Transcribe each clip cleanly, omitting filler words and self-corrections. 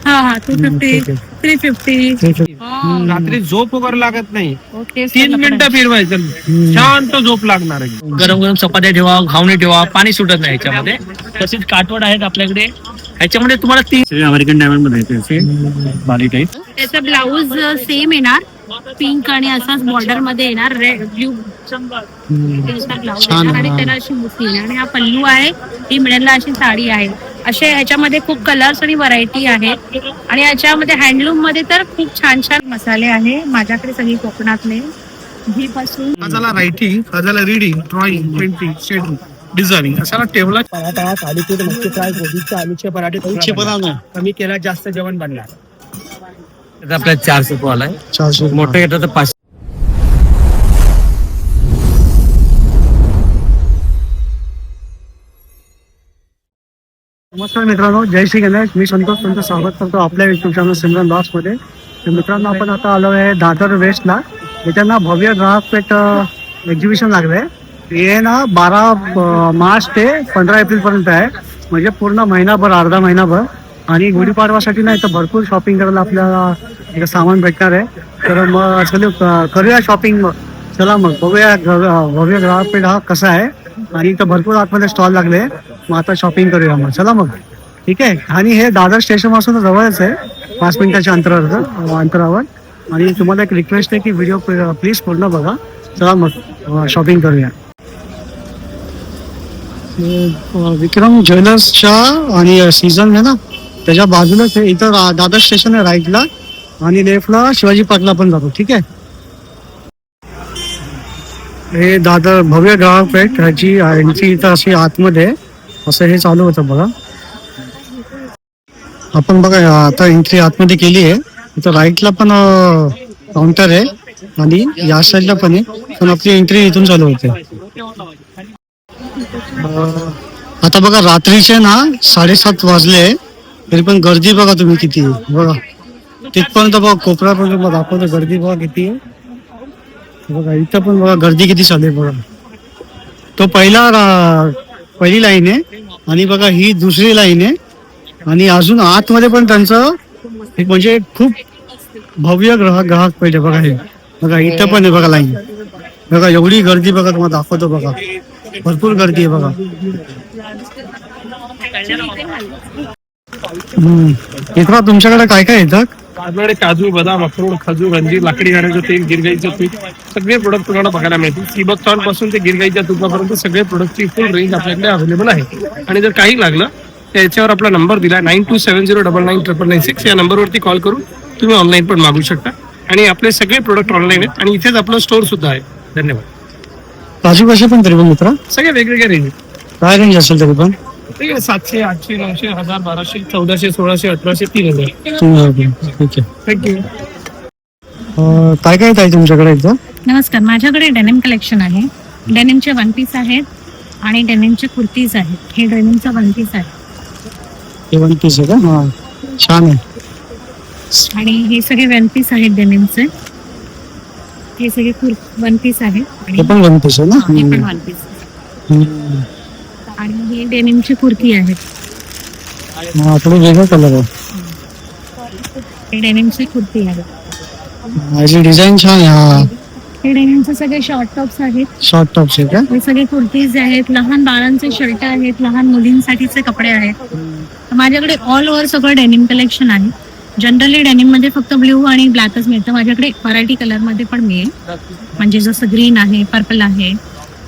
हा 250 350. रात्री झोप वगैरे लागत नाही. ओके 3 मिनिटं फिरवायचं, शांत झोप लागणार आहे. गरम गरम चपात्या ठेवा, घावणे ठेवा, पाणी सुटत नाही ह्याच्यामध्ये. तसेच काठवड आहेत आपल्याकडे. ह्याच्यामध्ये तुम्हाला 3 अमेरिकन डायमंड मध्ये बाली टाईप. त्याचा ब्लाऊज सेम येणार, पिंक आणि असाच बॉर्डर मध्ये येणार, रेड ब्ल्यू ब्लाऊज आणि त्याला अशी मुठी येणार. आणि हा पल्लू आहे, ही मिळेल अशी साडी आहे. असे ह्याच्यामध्ये खूप कलर्स आणि व्हरायटी आहेत. आणि याच्यामध्ये हँडलूम मध्ये तर खूप छान छान मसाले आहे माझ्याकडे, सगळी कोकणातले घी पासून. माझ्याला रायटिंग, माझ्याला reading, drawing, painting, shading, designing असा टेबल. पराठा, थालीपीठ, मच्छी फ्राय, कोबीचे आलूचे पराठे कमी केला जास्त जेवण बनणार. आपल्या 400 आलाय. 400 मोठं घेतलं तर 500. नमस्कार मित्रांनो, जय श्री गणेश. मी संतोष, तुमचं स्वागत करतो आपल्या युट्यूब चॅनल सिमरन ब्लॉग्स मध्ये. तर मित्रांनो, आपण आता आलो आहे दादर वेस्टला. इथे ना भव्य ग्राहक पेठ एक्झिबिशन लागलंय. हे ना 12 मार्च ते 15 एप्रिल पर्यंत आहे, म्हणजे पूर्ण महिनाभर, अर्धा महिनाभर. आणि गुढीपाडवासाठी ना इथं भरपूर शॉपिंग करायला आपल्याला इथं सामान भेटणार आहे. तर मग चल करूया शॉपिंग. मग चला मग बघूया भव्य ग्राहक पेठ हा कसा आहे. आणि इथं भरपूर आतमध्ये स्टॉल लागले. मग आता शॉपिंग करूया मग, चला मग. ठीक आहे. आणि हे दादर स्टेशन पासून जवळच आहे, 5 मिनिटाच्या अंतरावर. आणि तुम्हाला एक रिक्वेस्ट आहे की व्हिडिओ प्लीज पूर्ण बघा. चला मग शॉपिंग करूया. विक्रम ज्वेलर्सच्या आणि सीझन आहे ना त्याच्या बाजूलाच आहे. इथं दादर स्टेशन आहे राईटला, आणि लेफ्टला शिवाजी पार्कला पण जातो. ठीक आहे. हे दादर भव्य ग्राहक पेठ ह्याची एंट्री इथं अशी आतमध्ये असं हे चालू होतं बघा. आपण बघा आता एंट्री आतमध्ये केली आहे. इथं राईटला पण काउंटर आहे आणि या साईडला पण आहे, पण आपली एंट्री इथून चालू होते. आता बघा रात्रीचे ना 7:30 वाजले, तरी पण गर्दी बघा तुम्ही किती आहे. बघा तिथपर्यंत बघा, कोपऱ्यापर्यंत बघा, दाखवतो गर्दी बघा किती आहे. बघा इथं पण बघा गर्दी किती चालू आहे बघा. तो पहिली लाईन आहे, आणि बघा ही दुसरी लाईन आहे. आणि अजून आतमध्ये पण त्यांचं एक म्हणजे खूप भव्य ग्राहक पेठ आहे बघा. हे बघा इथं पण आहे बघा लाईन. बघा एवढी गर्दी बघा, तुम्हाला दाखवतो बघा, भरपूर गर्दी आहे बघा. इथं तुमच्याकडे काय काय येतं? आपल्याकडे काजू, बदाम, अक्रोड, खजूर, अंजीर, लाकडी घाण्याचं तेल, गिरगाईचं तूप, सगळे प्रोडक्ट तुम्हाला बघायला मिळतील. ठिबक टॉन पासून ते गिरगाईच्या तुपापर्यंत सगळे प्रोडक्टची फुल रेंज आपल्याकडे अवेलेबल आहे. आणि जर काही लागलं तर याच्यावर आपला नंबर दिला 9270999996. या नंबरवरती कॉल करून तुम्ही ऑनलाईन पण मागू शकता. आणि आपले सगळे प्रोडक्ट ऑनलाईन आहेत, आणि इथेच आपलं स्टोअर सुद्धा आहे. धन्यवाद. काजू कसे पण तरी पण मित्रा सगळे वेगवेगळे रेंज. काय रेंज असेल तरी पण? 700, 800, 900, 1000, 1200, 1400, 1600, 1800, 3000. ठीक आहे. थँक्यू. काय काय आहे तुमच्याकडे इथं? नमस्कार, माझ्याकडे डेनिम कलेक्शन आहे. डेनिमचे 1 पीस आहेत आणि डेनिमचे कुर्तीज आहेत. हे डेनिमचा 1 पीस आहे. हे 1 पीस आहे का? हा, छान आहे. आणि हे सगळे 1 पीस आहेत डेनिमचे. हे सगळे 1 पीस आहे. हे पण 1 पीस आहे ना? हे पण 1 पीस. आणि ही डेनिमची कुर्ती आहे. थोडी वेगळा कलर आहे. हे डेनिमची कुर्ती आहे. याची डिझाईन छान आहे. हे डेनिमचे सगळे शॉर्ट टॉप्स आहेत. शॉर्ट टॉप्स आहे का? हे सगळे कुर्तीज आहेत. लहान बाळांचे शर्ट आहेत, लहान मुलींसाठीचे कपडे आहेत. माझ्याकडे ऑल ओव्हर सगळं डेनिम कलेक्शन आहे. जनरली डेनिम मध्ये फक्त ब्ल्यू आणि ब्लॅकच मिळतं. माझ्याकडे व्हरायटी कलर मध्ये पण मिळेल, म्हणजे जसं ग्रीन आहे, पर्पल आहे,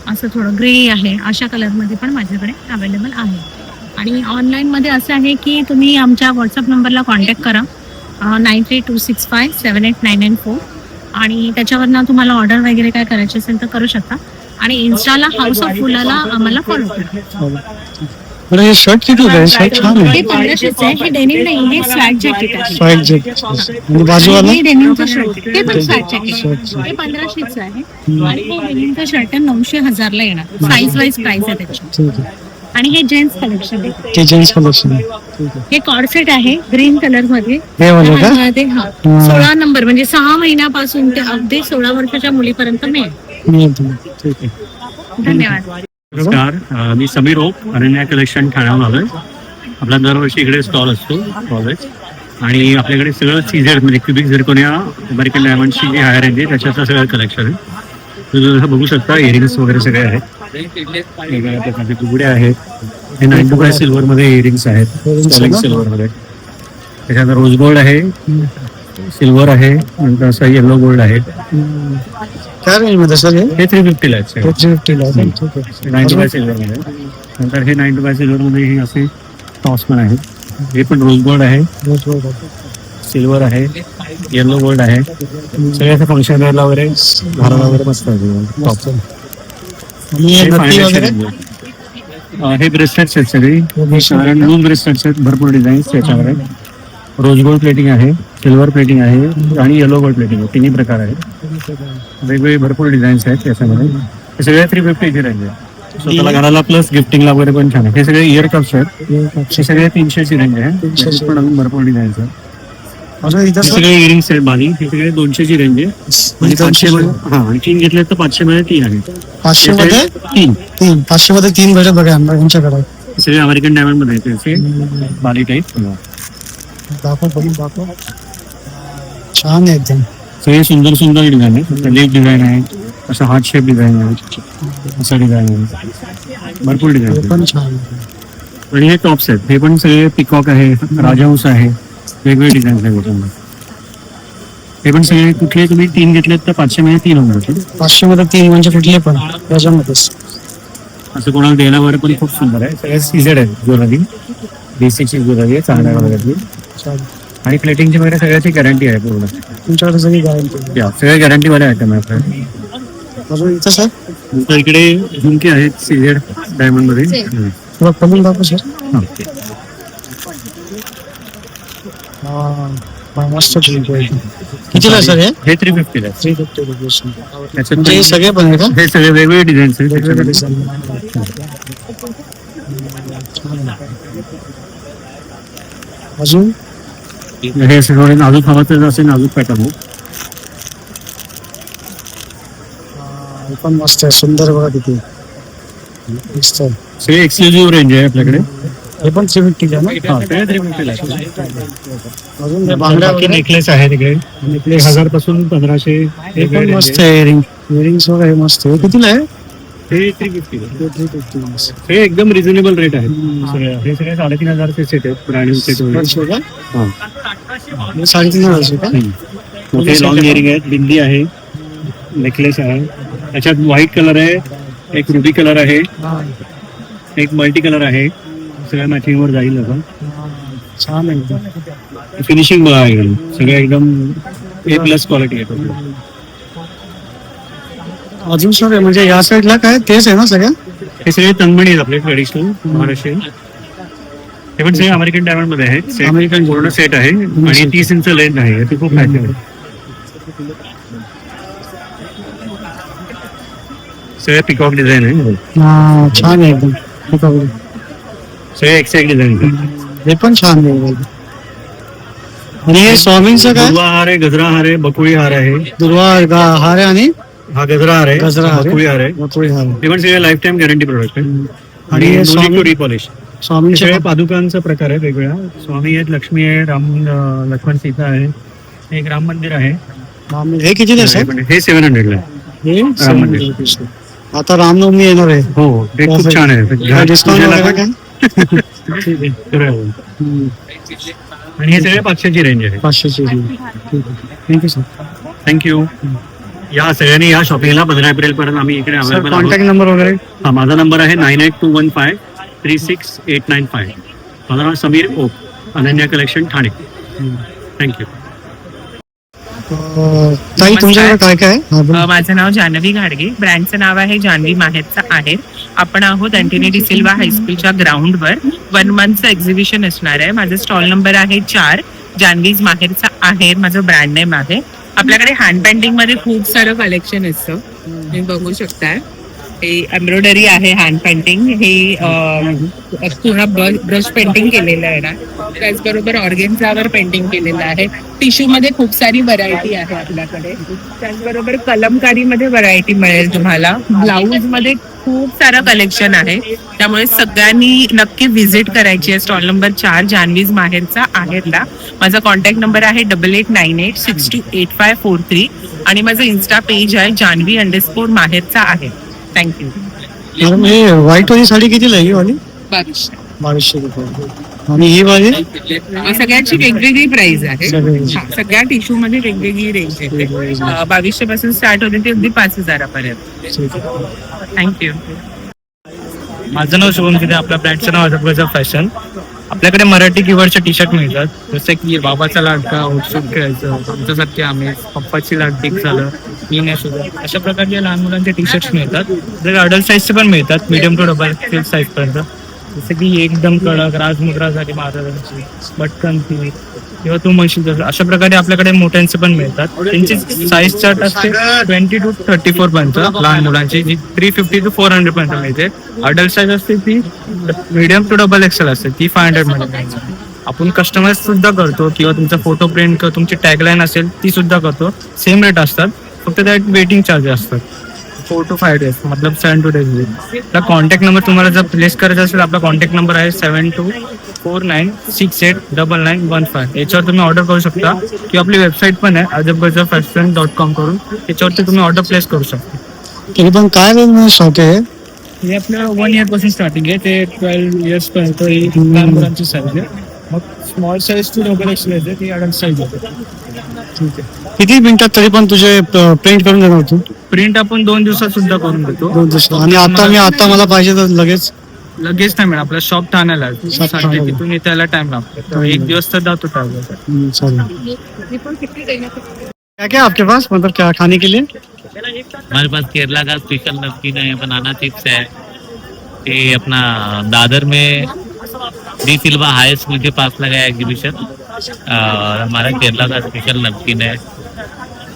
असं थोडं ग्रे आहे, अशा कलरमध्ये पण माझ्याकडे अवेलेबल आहे. आणि ऑनलाईनमध्ये असं आहे की तुम्ही आमच्या व्हॉट्सअप नंबरला कॉन्टॅक्ट करा 9326578994. आणि त्याच्यावरनं तुम्हाला ऑर्डर वगैरे काय करायची असेल तर करू शकता. आणि इन्स्टाला हाऊस ऑफ फुलाला आम्हाला फॉलो करा. हे शर्ट किती आहे? शर्ट छान आहे. हे 1500 आहे. हे डेनिम नाही, हे स्वॅग जॅकेट आहे. Swag jacket. आणि बाजूवाला हे डेनिमचं शर्ट, ते पण स्वॅग जॅकेट. हे 1500 आहे. आणि हे डेनिमचं शर्ट 900-1000 ला येणार. साईज वाईज प्राइस आहे त्याची. ठीक आहे. आणि हे जेंट्स कलेक्शन आहे. ते जेंट्स कलेक्शन आहे. हे कॉर्सेट आहे ग्रीन कलर मध्ये. हे वाले का? ते 16 नंबर, म्हणजे 6 महिन्यापासून ते अगदी 16 वर्षाच्या मुलीपर्यंत मिळेल. ठीक आहे. धन्यवाद. नमस्कार, मी समीर ओक, अनन्या कलेक्शन ठाण्याहून आलोय. आपला दरवर्षी इकडे स्टॉल असतो कॉलेज. आणि आपल्याकडे सगळं सीझेड म्हणजे क्युबिक झिरकोनिया अमेरिकन डायमंडची जी हायर रेंज आहे त्याच्यातलं सगळं कलेक्शन आहे. तुम्ही जसं बघू शकता इयरिंग्स वगैरे सगळे आहेत, वेगवेगळ्या प्रकारचे तुगडे आहेत. हे 9 सिल्वर मध्ये इयरिंग्स आहेत, सिल्वर मध्ये. त्याच्यानंतर रोज गोल्ड आहे, सिल्वर आहे, नंतर असं येलो गोल्ड आहे. काय रेंज मध्ये सर हे 350 आहेत सगळे. 350 9 सिल्वर मध्ये. नंतर हे 9 सिल्वर मध्ये हे असे टॉस पण आहेत. हे पण रोज गोल्ड आहे, सिल्वर आहे, येलो गोल्ड आहे. सगळे असं फंक्शन वेअरला वगैरे घराला वगैरे मस्त आहे टॉप. हे ब्रेसलेट्स आहेत सगळी, कारण लूज ब्रेसलेट्स आहेत, भरपूर डिझाईन्स त्याच्यावर आहेत. रोज गोल्ड प्लेटिंग आहे, सिल्वर प्लेटिंग आहे आणि येलो गोल्ड प्लेटिंग आहे. तिन्ही प्रकार आहेत, वेगवेगळे भरपूर डिझाईन्स आहेत त्याच्यामध्ये. हे सगळे 350 ची रेंज आहे. स्वतःला घराला प्लस गिफ्टिंगला वगैरे पण छान आहे. हे सगळे इयर कप्स आहेत, हे सगळे 300 ची रेंज आहे. पण अजून भरपूर डिझाईन्स आहेत. हे सगळे इयरिंग्स आहेत बाली, हे सगळे 200 ची रेंज आहे. म्हणजे 500 मध्ये आणि 3 घेतले तर 500 मध्ये 3 आहेत. 500 मध्ये 3 500 मध्ये 3 भेटत बघा आमच्याकडे. सगळे अमेरिकन डायमंड मध्ये त्याचे बाली टाईप. दाखव छान आहे एकदम. सगळे सुंदर सुंदर डिझाईन आहे. लेग डिझाईन आहे, असं हार्ट शेप डिझाईन आहे, असं डिझाईन आहे, भरपूर डिझाईन पण छान. आणि हे टॉप्स आहेत, हे पण सगळे पिकॉक आहे, राजहंस आहे, वेगवेगळे डिझाईन आहे त्याच्यामध्ये. हे पण सगळे कुठले तुम्ही 3 घेतलेत तर 500 मध्ये 3 होऊन जातील. 500 मध्ये 3 म्हणजे कुठले पण त्याच्यामध्येच. असं कोणाला द्यायला वगैरे पण खूप सुंदर आहे. सगळे सीझेड आहेत, ज्वेलरी बेसिकची ज्वेलरी आहे, चांगल्या वगैरे. आणि प्लेटिंगची वगैरे सगळ्याची गॅरंटी आहे पूर्ण. तुमच्याकडे सगळी गॅरंटी. सगळ्या गॅरंटी वाले आयटम आहे आपल्याकडे. अजून इथं सर नंतर इकडे झुमके आहेत सीझेड डायमंड मध्ये. थोडं कमी दाखव सर. हा. मस्त कितीला आहे सर हे? हे 350 आहे. 350 रुपीज. त्याच्यात म्हणजे हे सगळे पण आहे का? हे सगळे वेगवेगळे डिझाईन्स आहेत वेगवेगळे त्याच्यामध्ये. अजून हे सगळे नाजूक हवं तर असे नाजूक पॅटर्न आहे. हे पण मस्त आहे, सुंदर बघा किती मस्त आहे. सगळे एक्सक्लुझिव्ह रेंज आहे आपल्याकडे. हे पण 350 आहे ना? हा, सगळे 350 आहे. अजून बांगड्या बाकी वगैरे नेकलेस आहे तिकडे, नेकलेस 1000 पासून 1500. हे पण मस्त आहे. इयरिंग्स वगैरे मस्त आहे. कितीला आहे? हे 350 आहे. 350. हे एकदम रिझनेबल रेट आहे. हे सगळे 3500 चे सेट आहेत, ब्रँड सेट वगैरे. 3,500 का? मोठे लॉंग इयरिंग आहेत, बिंदी आहे, नेकलेस आहे. त्याच्यात व्हाईट कलर आहे, एक रुबी कलर आहे, एक मल्टी कलर आहे. सगळ्या मॅचिंग वर जाईल असं. छान आहे एकदम. फिनिशिंग बघा एकदम, सगळं एकदम A+ क्वालिटी आहे. अजून सर म्हणजे या साईडला काय तेच आहे ना सगळ्या? हे सगळे तनमणी आहेत आपले ट्रेडिशनल महाराष्ट्रीयन. हे पण सगळे अमेरिकन डायमंड मध्ये आहेत. अमेरिकन पूर्ण सेट आहे आणि 30 इंच लेंथ आहे. ते खूप फॅशन आहे. सगळे पिकॉक डिझाईन आहे. छान आहे एकदम. सगळे एक्सॅक्ट डिझाईन आहे. हे पण छान आहे. आणि हे स्वामींचं काय? दुर्वा हार आहे, गजरा हार आहे, बकुळी हार आहे. दुर्वा हार आहे आणि हा गजरा हार आहे, गजरा हार आहे. बकुळी हार आहे. बकुळी हार आहे. हे पण सगळे लाईफ टाइम गॅरंटी प्रोडक्ट आहे. आणि हे स्वामी- पॉलिश स्वामींचे सगळे पादुकांचा प्रकार आहे वेगवेगळा. स्वामी आहेत, लक्ष्मी आहे, लक्ष्मण सीता आहे, एक राम मंदिर आहे. हे किती सर? हे 700 ला आहे. हे राम मंदिर. आता रामनवमी येणार आहे. हो, ते खूप छान आहे. डिस्काउंट वगैरे काय? आणि हे सगळे 500 ची रेंज आहे. 500ची. Thank you sir. थँक्यू. या सगळ्यांनी या शॉपिंगला 15 एप्रिल पर्यंत आम्ही इकडे सर अवेलेबल कॉन्टॅक्ट नंबर वगैरे? हा, माझा नंबर आहे 9821536895. माझं नाव समीर ओक, अनन्या कलेक्शन ठाणे. थँक्यू. ताई तुमच्याकडे काय काय आहे? हा, बोला. माझं नाव जान्हवी घाडगे. ब्रँडचं नाव आहे जान्हवी माहेरचा आहेर. आपण आहोत अँटनी डी सिल्वा हायस्कूलच्या ग्राउंडवर 1 मंथचं एक्झिबिशन असणार आहे. माझं स्टॉल नंबर आहे 4. जान्हवीज माहेरचा आहेर माझं ब्रँड नेम आहे. आपल्याकडे हँड पेंटिंग मध्ये खूप सारं कलेक्शन असतं, तुम्ही बघू शकताय. हे एम्ब्रॉयडरी आहे, हँड पेंटिंग, हे पूर्ण ब्रश पेंटिंग केलेलं आहे ना. त्याचबरोबर ऑर्गेन्झावर पेंटिंग केलेलं आहे. टिश्यू मध्ये खूप सारी व्हरायटी आहे आपल्याकडे. त्याचबरोबर कलमकारीमध्ये व्हरायटी मिळेल तुम्हाला. ब्लाऊज मध्ये खूप सारं कलेक्शन आहे, त्यामुळे सगळ्यांनी नक्की व्हिजिट करायची आहे. Stall number 4 जान्हवीज माहेरचा आहेरला. माझा कॉन्टॅक्ट नंबर आहे 8898628543 आणि माझं इन्स्टा पेज आहे जान्हवी__ माहेरचा आहे. थँक्यू. मॅडम हे व्हाईट वाली साडी कितीला आहे ही वाली? 2200 रुपये. आणि ही वाली सगळ्यांची वेगवेगळी प्राइस आहे. सगळ्यांची. हा, सगळ्या टिश्यू मध्ये वेगवेगळी रेंज आहे. 2200 पासून स्टार्ट होते ते अगदी 5000 पर्यंत. थँक्यू. माझं नाव शुभम तिथे, आपल्या ब्रँडचं नाव अजबगजब फॅशन. आपल्याकडे मराठी कीवर्डचे टी शर्ट मिळतात, जसे की बाबाचा लाडका, उत्सुक खेळायचं, आमच्यासारखे आम्ही, पप्पाची लाडकी झालं, अशा प्रकारचे लहान मुलांचे टी शर्ट्स मिळतात. जर अडल्ट साईजचे पण मिळतात, मीडियम टू डबल साईज पर्यंत. जसे की एकदम कडक राजमुद्रासाठी महाराजांची, बटकनची किंवा तू म्हणशील तसं अशा प्रकारे आपल्याकडे मोठ्यांचे पण मिळतात. त्यांची साईज चार्ट असते 20 to 34 पर्यंत लहान मुलांची, जी 350 to 400 पर्यंत मिळते. अडल्ट साईज असते ती मीडियम टू डबल एक्सेल असते, ती 500 मध्ये मिळते. आपण कस्टमाइज सुद्धा करतो, किंवा तुमचा फोटो प्रिंट किंवा तुमची टॅगलाईन असेल ती सुद्धा करतो. सेम रेट असतात, फक्त त्यात वेटिंग चार्जेस असतात. 4 to 5 days, मतलब 7 to 10 days. आपला कॉन्टॅक्ट नंबर तुम्हाला जर प्लेस करायचा असेल, आपला कॉन्टॅक्ट नंबर आहे 7249689915. याच्यावर तुम्ही ऑर्डर करू शकता, किंवा आपली वेबसाईट पण आहे ajabgazabfashion.com करून, त्याच्यावरती तुम्ही ऑर्डर प्लेस करू शकता. तरी पण काय रेंज स्टॉक आहे? हे आपल्या 1 year पासून स्टार्टिंग आहे, ते 12 years पर्यंत ही लहान मुलांची साईज आहे. मग small size to double XL आहे, ती अडल्ट साईज आहे. ठीक आहे. किती मिनिटात तरी पण तुझे प्रिंट करून देणार तू? प्रिंट आपण 2 दिवसात सुद्धा करून देतो. 2 दिवस. आणि आता मला पाहिजे तर लगेच लगेच नाही मिळेल. आपला शॉप ठाण्याला आहे. ठाण्याला. तिथून त्याला टाइम लागतो, तर 1 दिवस तर जातो ट्रॅव्हल. चलो. क्या क्या आपके पास, मतलब क्या खाने के लिए? हमारे पास केरला का स्पेशल नमकीन है, बनाना चिप्स है। ये अपना दादर में डी सिल्वा हाई स्कूल के पास लगा है एग्जीबिशन, और हमारा केरला का स्पेशल नमकीन है,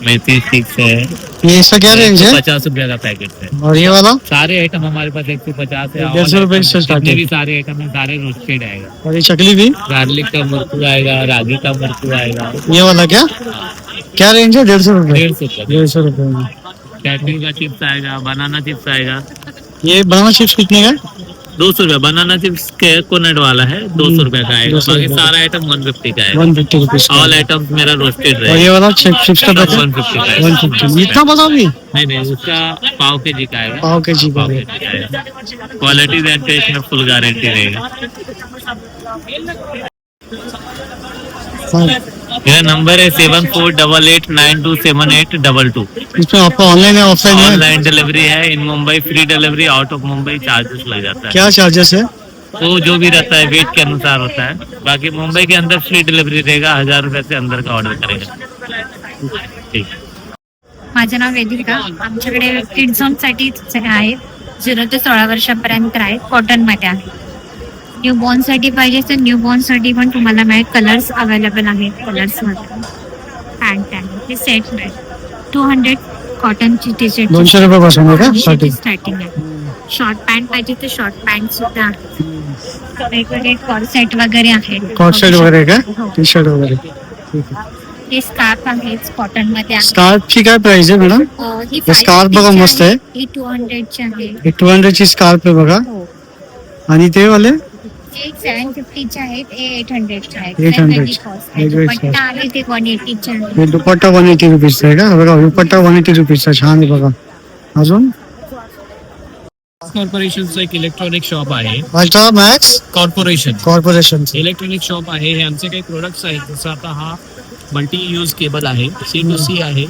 मेथी स्टिक्स है। ये इसका क्या रेंज है? 50 रुपया का पैकेट है। और ये वाला सारे आइटम हमारे पास 150 है। 150 रुपए से स्टार्ट जितने है। भी सारे आइटम है सारे रोस्टेड आएगा। और ये चकली भी? गार्लिक का मुर्तू आएगा, रागी का मुर्तू आएगा। ये वाला क्या रेंज है? 150 रुपए। 150 रुपया। 150 रुपए में। कैटरिंग का चिप्स आएगा, बनाना चिप्स आएगा। ये बनाना चिप्स कितने का? 200 रुपया। बनाना चिप्स के कोकोनट वाला है 200 रुपया का आएगा। 200 बाकी रुपया। सारा आइटम 150 का है। 150 रुपीज। ऑल आइटम मेरा रोस्टेड और ये रहेगा। वाला चिप्स का पैकेट 150 का है। 150। इतना बता भी? नहीं उसका पाव के जी का आएगा। पाव के जी का पाव के जी का आएगा। क्वालिटी एंड टेस्ट में फुल गारंटी रहेगा। मेरा नंबर है 7488927822। इसमें आपका ऑनलाइन है ऑफलाइन है? ऑनलाइन डिलीवरी है। In Mumbai free delivery, out of Mumbai charges लग जाता है। क्या चार्जेस है? तो जो भी रहता है वेट के अनुसार होता है। बाकी मुंबई के अंदर फ्री डिलीवरी रहेगा। 1000 रुपए से अंदर का ऑर्डर करेगा। ठीक। माझं नाव वेदिका. आमच्याकडे किड्स झोन साठी आहे, 0 ते 16 वर्षापर्यंत आहे, कॉटन मध्ये आहे. न्यू बॉर्न साठी पाहिजे तर न्यू बॉर्न साठी पण तुम्हाला मिळेल. कलर्स अवेलेबल आहेत कलर्स मध्ये. पॅन्ट आहे, हे सेट मिळेल 200 कॉटनची टी शर्ट 200 रुपये पासून आहे का स्टार्टिंग? स्टार्टिंग आहे. शॉर्ट पॅन्ट पाहिजे तर शॉर्ट पॅन्ट सुद्धा आहे. वेगवेगळे कॉर्ड सेट वगैरे आहे. कॉट सेट वगैरे का? हो. टी शर्ट वगैरे. हे स्कार्फ आहे कॉटन मध्ये आहे. स्कार्फची काय प्राइस आहे मॅडम? ही हे स्कार्फ बघा 550 मस्त आहे. ही 200 ची आहे. हे 200 ची स्कार्फ आहे बघा. हो. आणि ते वाले एक 750 चे आहेत, हे 800 चे आहेत. 800 वेगवेगळी cost आहे. वेगवेगळी दुपट्टा आहे ते 180 चे आहे. हे दुपट्टा 180 रुपीजचा आहे का? बघा दुपट्टा 180 रुपीजचा छान आहे बघा. अजून कॉर्पोरेशनचं एक इलेक्ट्रॉनिक शॉप आहे. अल्ट्रा मॅक्स कॉर्पोरेशन चे इलेक्ट्रॉनिक शॉप आहे. हे आमचे काही प्रोडक्ट्स आहेत, जसं आता हा मल्टी यूज केबल आहे, C2C आहे.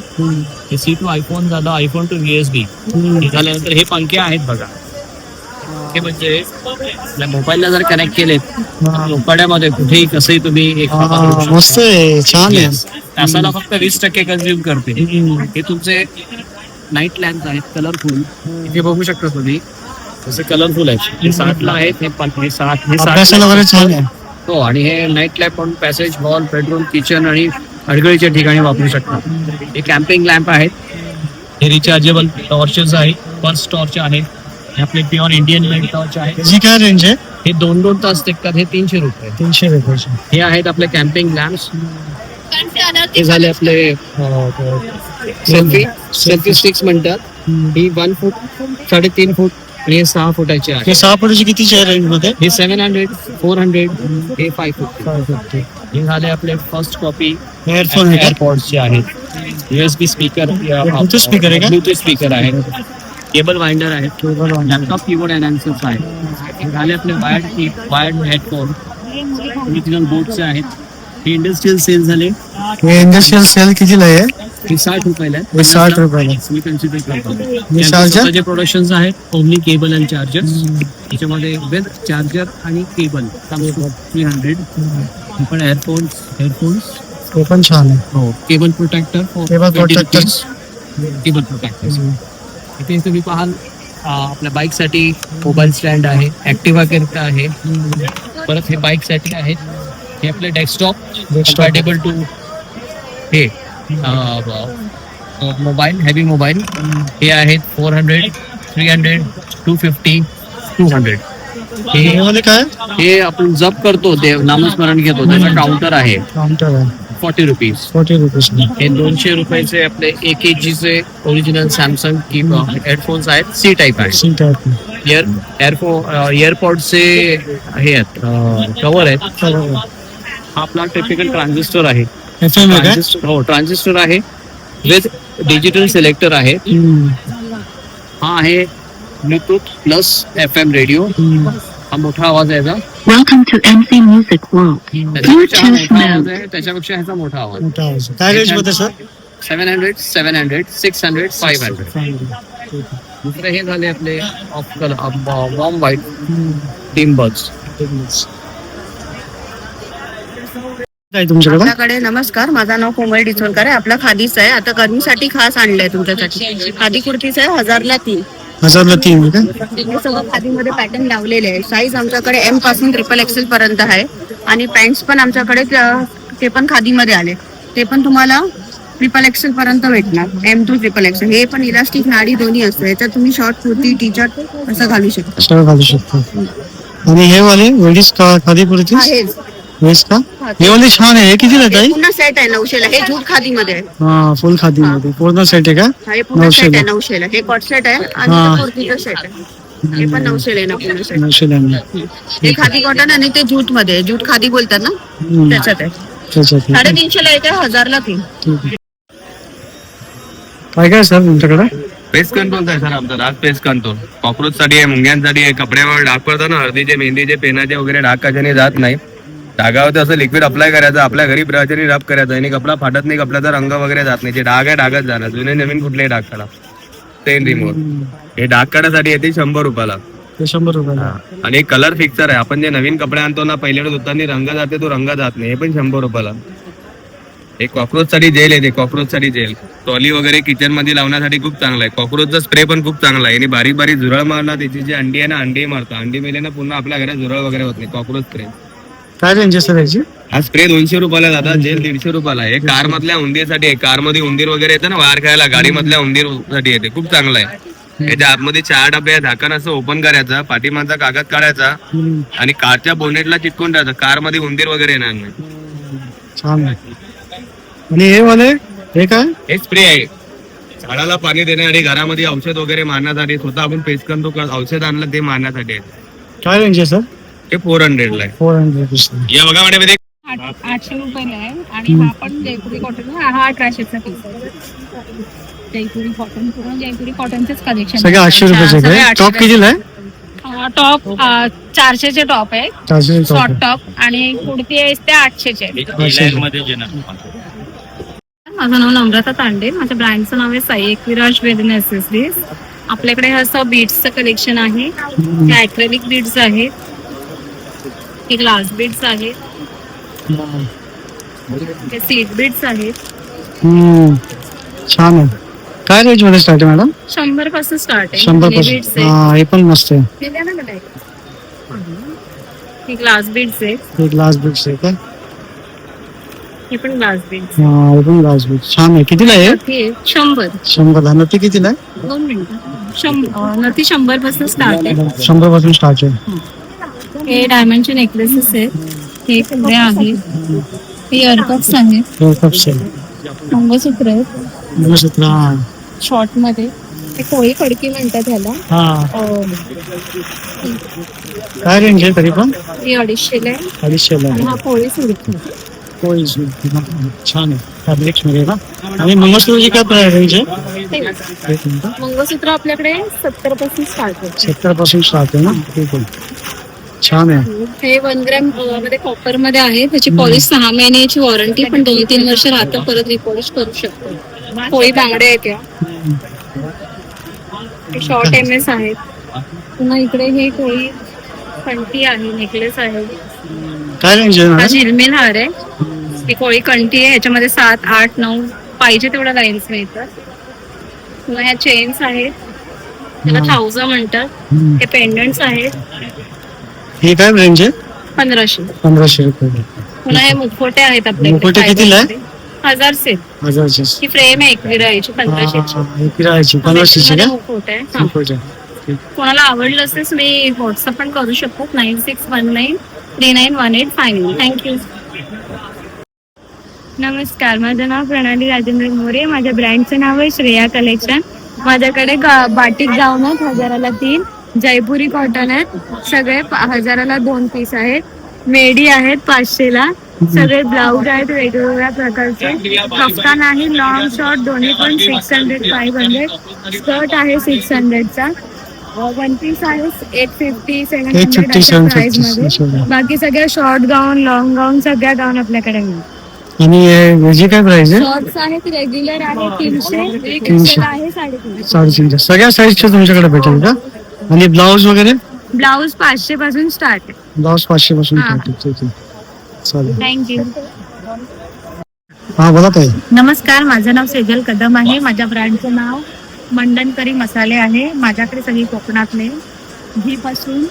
हे C2 आयफोन झालं, आयफोन टू USB. झाल्यानंतर हे पंखे आहेत बघा. हे म्हणजे आपल्या मोबाईलला जर कनेक्ट केले मोकाड्यामध्ये कुठेही कसंही तुम्ही एक मस्त आहे, छान आहे. तासाला फक्त 20% कंझ्युम करते. हे तुमचे नाईट लॅम्प आहेत कलरफुल. इथे बघू शकता तुम्ही जसे कलरफुल आहेत. हे 60 ला आहेत, हे 60 अभ्यासाला वगैरे छान आहे. हो. आणि हे नाईट लॅम्प पण पॅसेज, हॉल, बेडरूम, किचन आणि अडगळीच्या ठिकाणी वापरू शकता. हे कॅम्पिंग लॅम्प आहेत. हे रिचार्जेबल टॉर्चेस आहेत, 1 टॉर्च आहे, हे आपले प्युअर इंडियन मेड टॉर्च आहे. याची काय रेंज आहे? हे 2-2 तास टिकतात. हे 300 रुपये. 300 रुपयाची. हे आहेत आपले कॅम्पिंग लॅम्प्स. हे झाले आपले सेल्फी स्टिक्स म्हणतात. ही 1 फूट 3.5 फूट आणि हे 6 फुटाचे आहे. हे 6 फुटाची कितीची आहे रेंज मध्ये? हे 700, 400, हे 550. हे झाले आपले फर्स्ट कॉपी एअरफोन आहे का? एअरपॉड्सचे आहेत. USB स्पीकर, Bluetooth speaker आहे का? ब्लूटूथ स्पीकर आहे. केबल वाइंडर आहे. लॅपटॉप कीबोर्ड एनहान्सर्स आहे. हे झाले आपले वायर्ड हेडफोन ओरिजिनल बोटचे आहेत. हे इंडस्ट्रियल सेल झाले. हे इंडस्ट्रियल सेल कितीला आहे? हे 60 रुपयाला आहे. हे 60 रुपयाला. मी कन्सिडर करतो. हे यांचे charger? स्वतःचे प्रोडक्शन्स आहेत. Omni cable and charger. त्याच्यामध्ये विथ चार्जर आणि केबल 300. पण हेडफोन्स ते पण छान आहे. हो. Cable protector Cable protectors. Cable protector. इथे तुम्ही पाहाल आपल्या बाईकसाठी मोबाईल स्टँड आहे. ऍक्टिव्हा करता आहे. परत हे बाईकसाठी आहे. हे आपले डेस्कटॉप कम्पॅटेबल टू हे मोबाईल हेवी मोबाईल. हे आहेत 400, 300, 250, 200. हे वाले काय? हे आपण जप करतो ते नामस्मरण घेतो त्याचं काउंटर आहे. काउंटर आहे. 40 रुपीज. 40 रुपीज. हे 200 रुपयाचे आपले AKG चे ओरिजिनल सॅमसंग की हेडफोन्स आहेत. C टाईप आहे. सीट आहे. एअरपॉडचे हे आहेत कव्हर आहेत. हा आपला टिपिकल ट्रान्झिस्टर आहे. FM आहे का? हो ट्रान्झिस्टर आहे विथ डिजिटल सिलेक्टर आहे. हा आहे ब्लूटूथ प्लस FM रेडिओ. हा मोठा आवाज आहे याचा. Welcome to MC Music World. त्याच्यापेक्षा हा Bluetooth मोठा आवाज mode. आहे. त्याच्यापेक्षा ह्याचा मोठा आवाज. मोठा आवाज. काय रेंज मध्ये सर? 700, 600, 500. दुसरे हे झाले आपले ऑफ कलर वॉर्म व्हाईट टीम बग्स. काय तुमच्याकडे? आपल्याकडे नमस्कार, माझं नाव कोमल डिचोलकर आहे. आपला खादीच आहे. आता गरमीसाठी खास आणलंय तुमच्यासाठी. खादी कुर्तीच आहे 1000ला 3. 1000ला 3 का? हे सगळं खादीमध्ये पॅटर्न लावलेले आहे. साईज आमच्याकडे M पासून XXL पर्यंत आहे. आणि पॅन्ट्स पण आमच्याकडे ते पण खादीमध्ये आले. ते पण तुम्हाला XXL पर्यंत भेटणार. M to XXL. हे पण इलास्टिक नाडी दोन्ही असतं. याच्यात तुम्ही शॉर्ट कुर्ती टी शर्ट असं घालू शकता. सगळं घालू शकतो. आणि हे वाले लेडीज का खादी कुर्ती? हेच वेस का? हे वाले छान आहे. हे कितीला ताई? पूर्ण सेट आहे 900ला. हे जूट खादीमध्ये आहे. हा फुल खादी मध्ये पूर्ण सेट आहे का? हा, हे पूर्ण सेट आहे 900ला. हे कॉट सेट आहे आणि हा. हे कुर्तीचं सेट आहे. हे पण 900ला आहे ना पूर्ण सेट. 900 हे खादी कॉटन आणि ते जूट मध्ये आहे. जूट खादी बोलतात ना त्याच्यात आहे. 350ला येते 1000ला 3. काय काय सर तुमच्याकडे? पेस्ट कंट्रोल आहे सर आमचा. डाग पेस्ट कंट्रोल कॉक्रोच साठी आहे, मुंग्यांसाठी आहे. कपड्यावर डाग पडतो ना हळदीचे, मेहंदीचे, पेनाचे वगैरे डाग कशाने जात नाही. डागावरती असं लिक्विड अप्लाय करायचं. आपल्या घरी ब्रशने रब करायचं आणि कपडा फाटत नाही. कपड्याचा रंग वगैरे जात नाही. जे डाग आहे डागच जाणार. जुने नवीन कुठलेही डाग काढा. पेन रिमोव्हर हे डाग काढायसाठी येते 100 रुपयाला. ते 100 रुपयाला. आणि एक कलर फिक्सर आहे. आपण जे नवीन कपडे आणतो ना पहिल्या धुताना रंग जाते, तो रंग जात नाही. हे पण 100 रुपयाला. एक कॉक्रोच साठी जेल येते. कॉक्रोच साठी जेल ट्रॉली वगैरे किचन मध्ये लावण्यासाठी खूप चांगला आहे. कॉक्रोचचा स्प्रे पण खूप चांगला आहे. आणि बारीक बारीक झुरळ मारला त्याची जी अंडी आहे ना अंडी मारतो. अंडी मेले ना पुन्हा आपल्या घरात झुरळ वगैरे होत नाही. Cockroach spray. काय रेंज आहे सर याची? हा स्प्रे 200 रुपयाला जातात. जेल 150 रुपयाला आहे. कार मधल्या उंदीरसाठी आहे. कार मध्ये उंदीर वगैरे येतं ना बाहेर खायला, गाडी मधल्या उंदीर साठी येते. खूप चांगलं आहे. याच्या आतमध्ये 4 डबे आहे. झाकण असं ओपन करायचं, पाठीमागचा कागद काढायचा आणि कारच्या बोनेटला चिटकून ठेवायचं. कार मध्ये उंदीर वगैरे येणार नाही. छान आहे. आणि हे वाले हे काय? हे स्प्रे आहे झाडाला पाणी देण्यासाठी, घरामध्ये औषध वगैरे मारण्यासाठी. स्वतः आपण पेस्ट करतो औषध आणलं ते मारण्यासाठी आहे. काय रेंज आहे सर? ते 400 ला आहे. 400 रुपीज. या बघा मॅडम इथे 800 रुपयाला आहे. आणि हा पण जयपुरी कॉटन. हा 1800चा पीस आहे. जयपुरी कॉटन, पूर्ण जयपुरी कॉटनचेच कलेक्शन. सगळे 800 रुपयाचे काय? टॉप कितीला आहे? टॉप 400चे टॉप आहे. 400 शॉर्ट टॉप. आणि कुर्ती आहे ते 800चे. माझं नाव नम्रता तांडे. माझ्या ब्रँडचं नाव आहे साई एकविराज वेदन एक्सेसरीज. आपल्याकडे असं बीड्सचं कलेक्शन आहे. हे ॲक्रेलिक बीड्स आहेत. हे ग्लास बीड्स आहेत. हे सीड बीड्स आहेत. छान आहे. काय रेंज मध्ये स्टार्ट आहे मॅडम? 100 पासून स्टार्ट आहे. 100 हे beads पासून. आहेत. हा हे पण मस्त आहे. हे द्या ना मला एक. हे ग्लास बीड्स आहेत. हे ग्लास बिट्स आहे काय? हे पण ग्लास बीज. हा, एकदम राजबीज छान आहे. कितीला आहे? नथी आहे 100. 100 नती कितीला आहे? 2 मिनिटं. नथी 100 पासून स्टार्ट आहे. 100 पासून स्टार्ट आहे. हे डायमंडचे नेकलेसेस आहेत. हे फुले आहेत. हे इयरकप्स आहेत. हे कप्स आहे. मंगळसूत्र आहेत मंगळसूत्र, हा. शॉर्ट मध्ये. हे कोळी खडकी म्हणतात ह्याला. हा, काय रेंज आहे तरी पण? हे 250 आहे. 250 आणि हा कोळी सिल्क. छान आहे. फॅब्रिक्स मध्ये ना. आणि मंगळसूत्रची काय प्राइस रेंज आहे? एक मिनिट. मंगळसूत्र आपल्याकडे 70 पासून स्टार्ट आहे. 70 पासून स्टार्ट आहे ना. ठीक आहे, छान आहे. हे 1 ग्रॅम मध्ये कॉपर मध्ये आहे. त्याची पॉलिश 6 महिन्याची वॉरंटी, पण 2-3 वर्ष राहतं, परत रिपॉलिश करू शकतो. कोळी बांगडे आहेत या. शॉर्ट MS आहेत. पुन्हा इकडे हे कोळी कंठी आहे, नेकलेस आहे. काय रेंज आहे हा मॅडम? झिलमिल हार आहे. ही कोळी कंठी आहे. ह्याच्यामध्ये 7, 8, 9 पाहिजे तेवढ्या लाईन्स मिळतात. पुन्हा ह्या चेन्स आहेत, त्याला 1000 म्हणतात. हे पेंडंट्स आहेत हे काय रेंज आहे? 1500. 1500 रुपये. पुन्हा हे मुखवटे आहेत मुखवटे कितीला आहे? 1000 से. 1000चे. ही फ्रेम आहे एकविरायची 1500ची. किरायची 1500ची का? मुखवट आहे. हा. मुखवटे. कोणाला आवडलं असेल मी व्हॉट्सअप पण करू शकतो. 9619391859. थँक्यू. नमस्कार, माझं नाव प्रणाली राजेंद्र मोरे. माझ्या ब्रँडचं नाव आहे श्रेया कलेक्शन. माझ्याकडे बाटिक गाऊन आहेत 1000ला 3. जयपुरी कॉटन आहेत सगळे 1000ला 2 पीस आहेत. मेडी आहेत 500ला. सगळे ब्लाऊज आहेत वेगवेगळ्या प्रकारचे. कफ्तान आहे, लॉंग शॉर्ट दोन्ही पण 600, 500. स्कर्ट आहे 600चा. 1 पीस आहे 850, 700 अशा प्राइस मध्ये. बाकी सगळ्या शॉर्ट गाऊन, लॉंग गाऊन सगळ्या गाऊन आपल्याकडे मिळतात. आणि याची काय प्राइस आहे? शॉर्ट्स आहेत रेग्युलर आहे 300, 300 आहे 350. 350. सगळ्या साईजचे तुमच्याकडे भेटेल का? आणि ब्लाऊज वगैरे? ब्लाऊज 500 पासून स्टार्ट आहे. ब्लाऊज 500 पासून हा. भेटेल. ठीक आहे, चालेल. थँक्यू. हा, बोला ताई. नमस्कार, माझं नाव सेजल कदम आहे. माझ्या ब्रँडचं नाव मंडनकरी मसाले आहे. माझ्याकडे सगळी कोकणातले घी पासून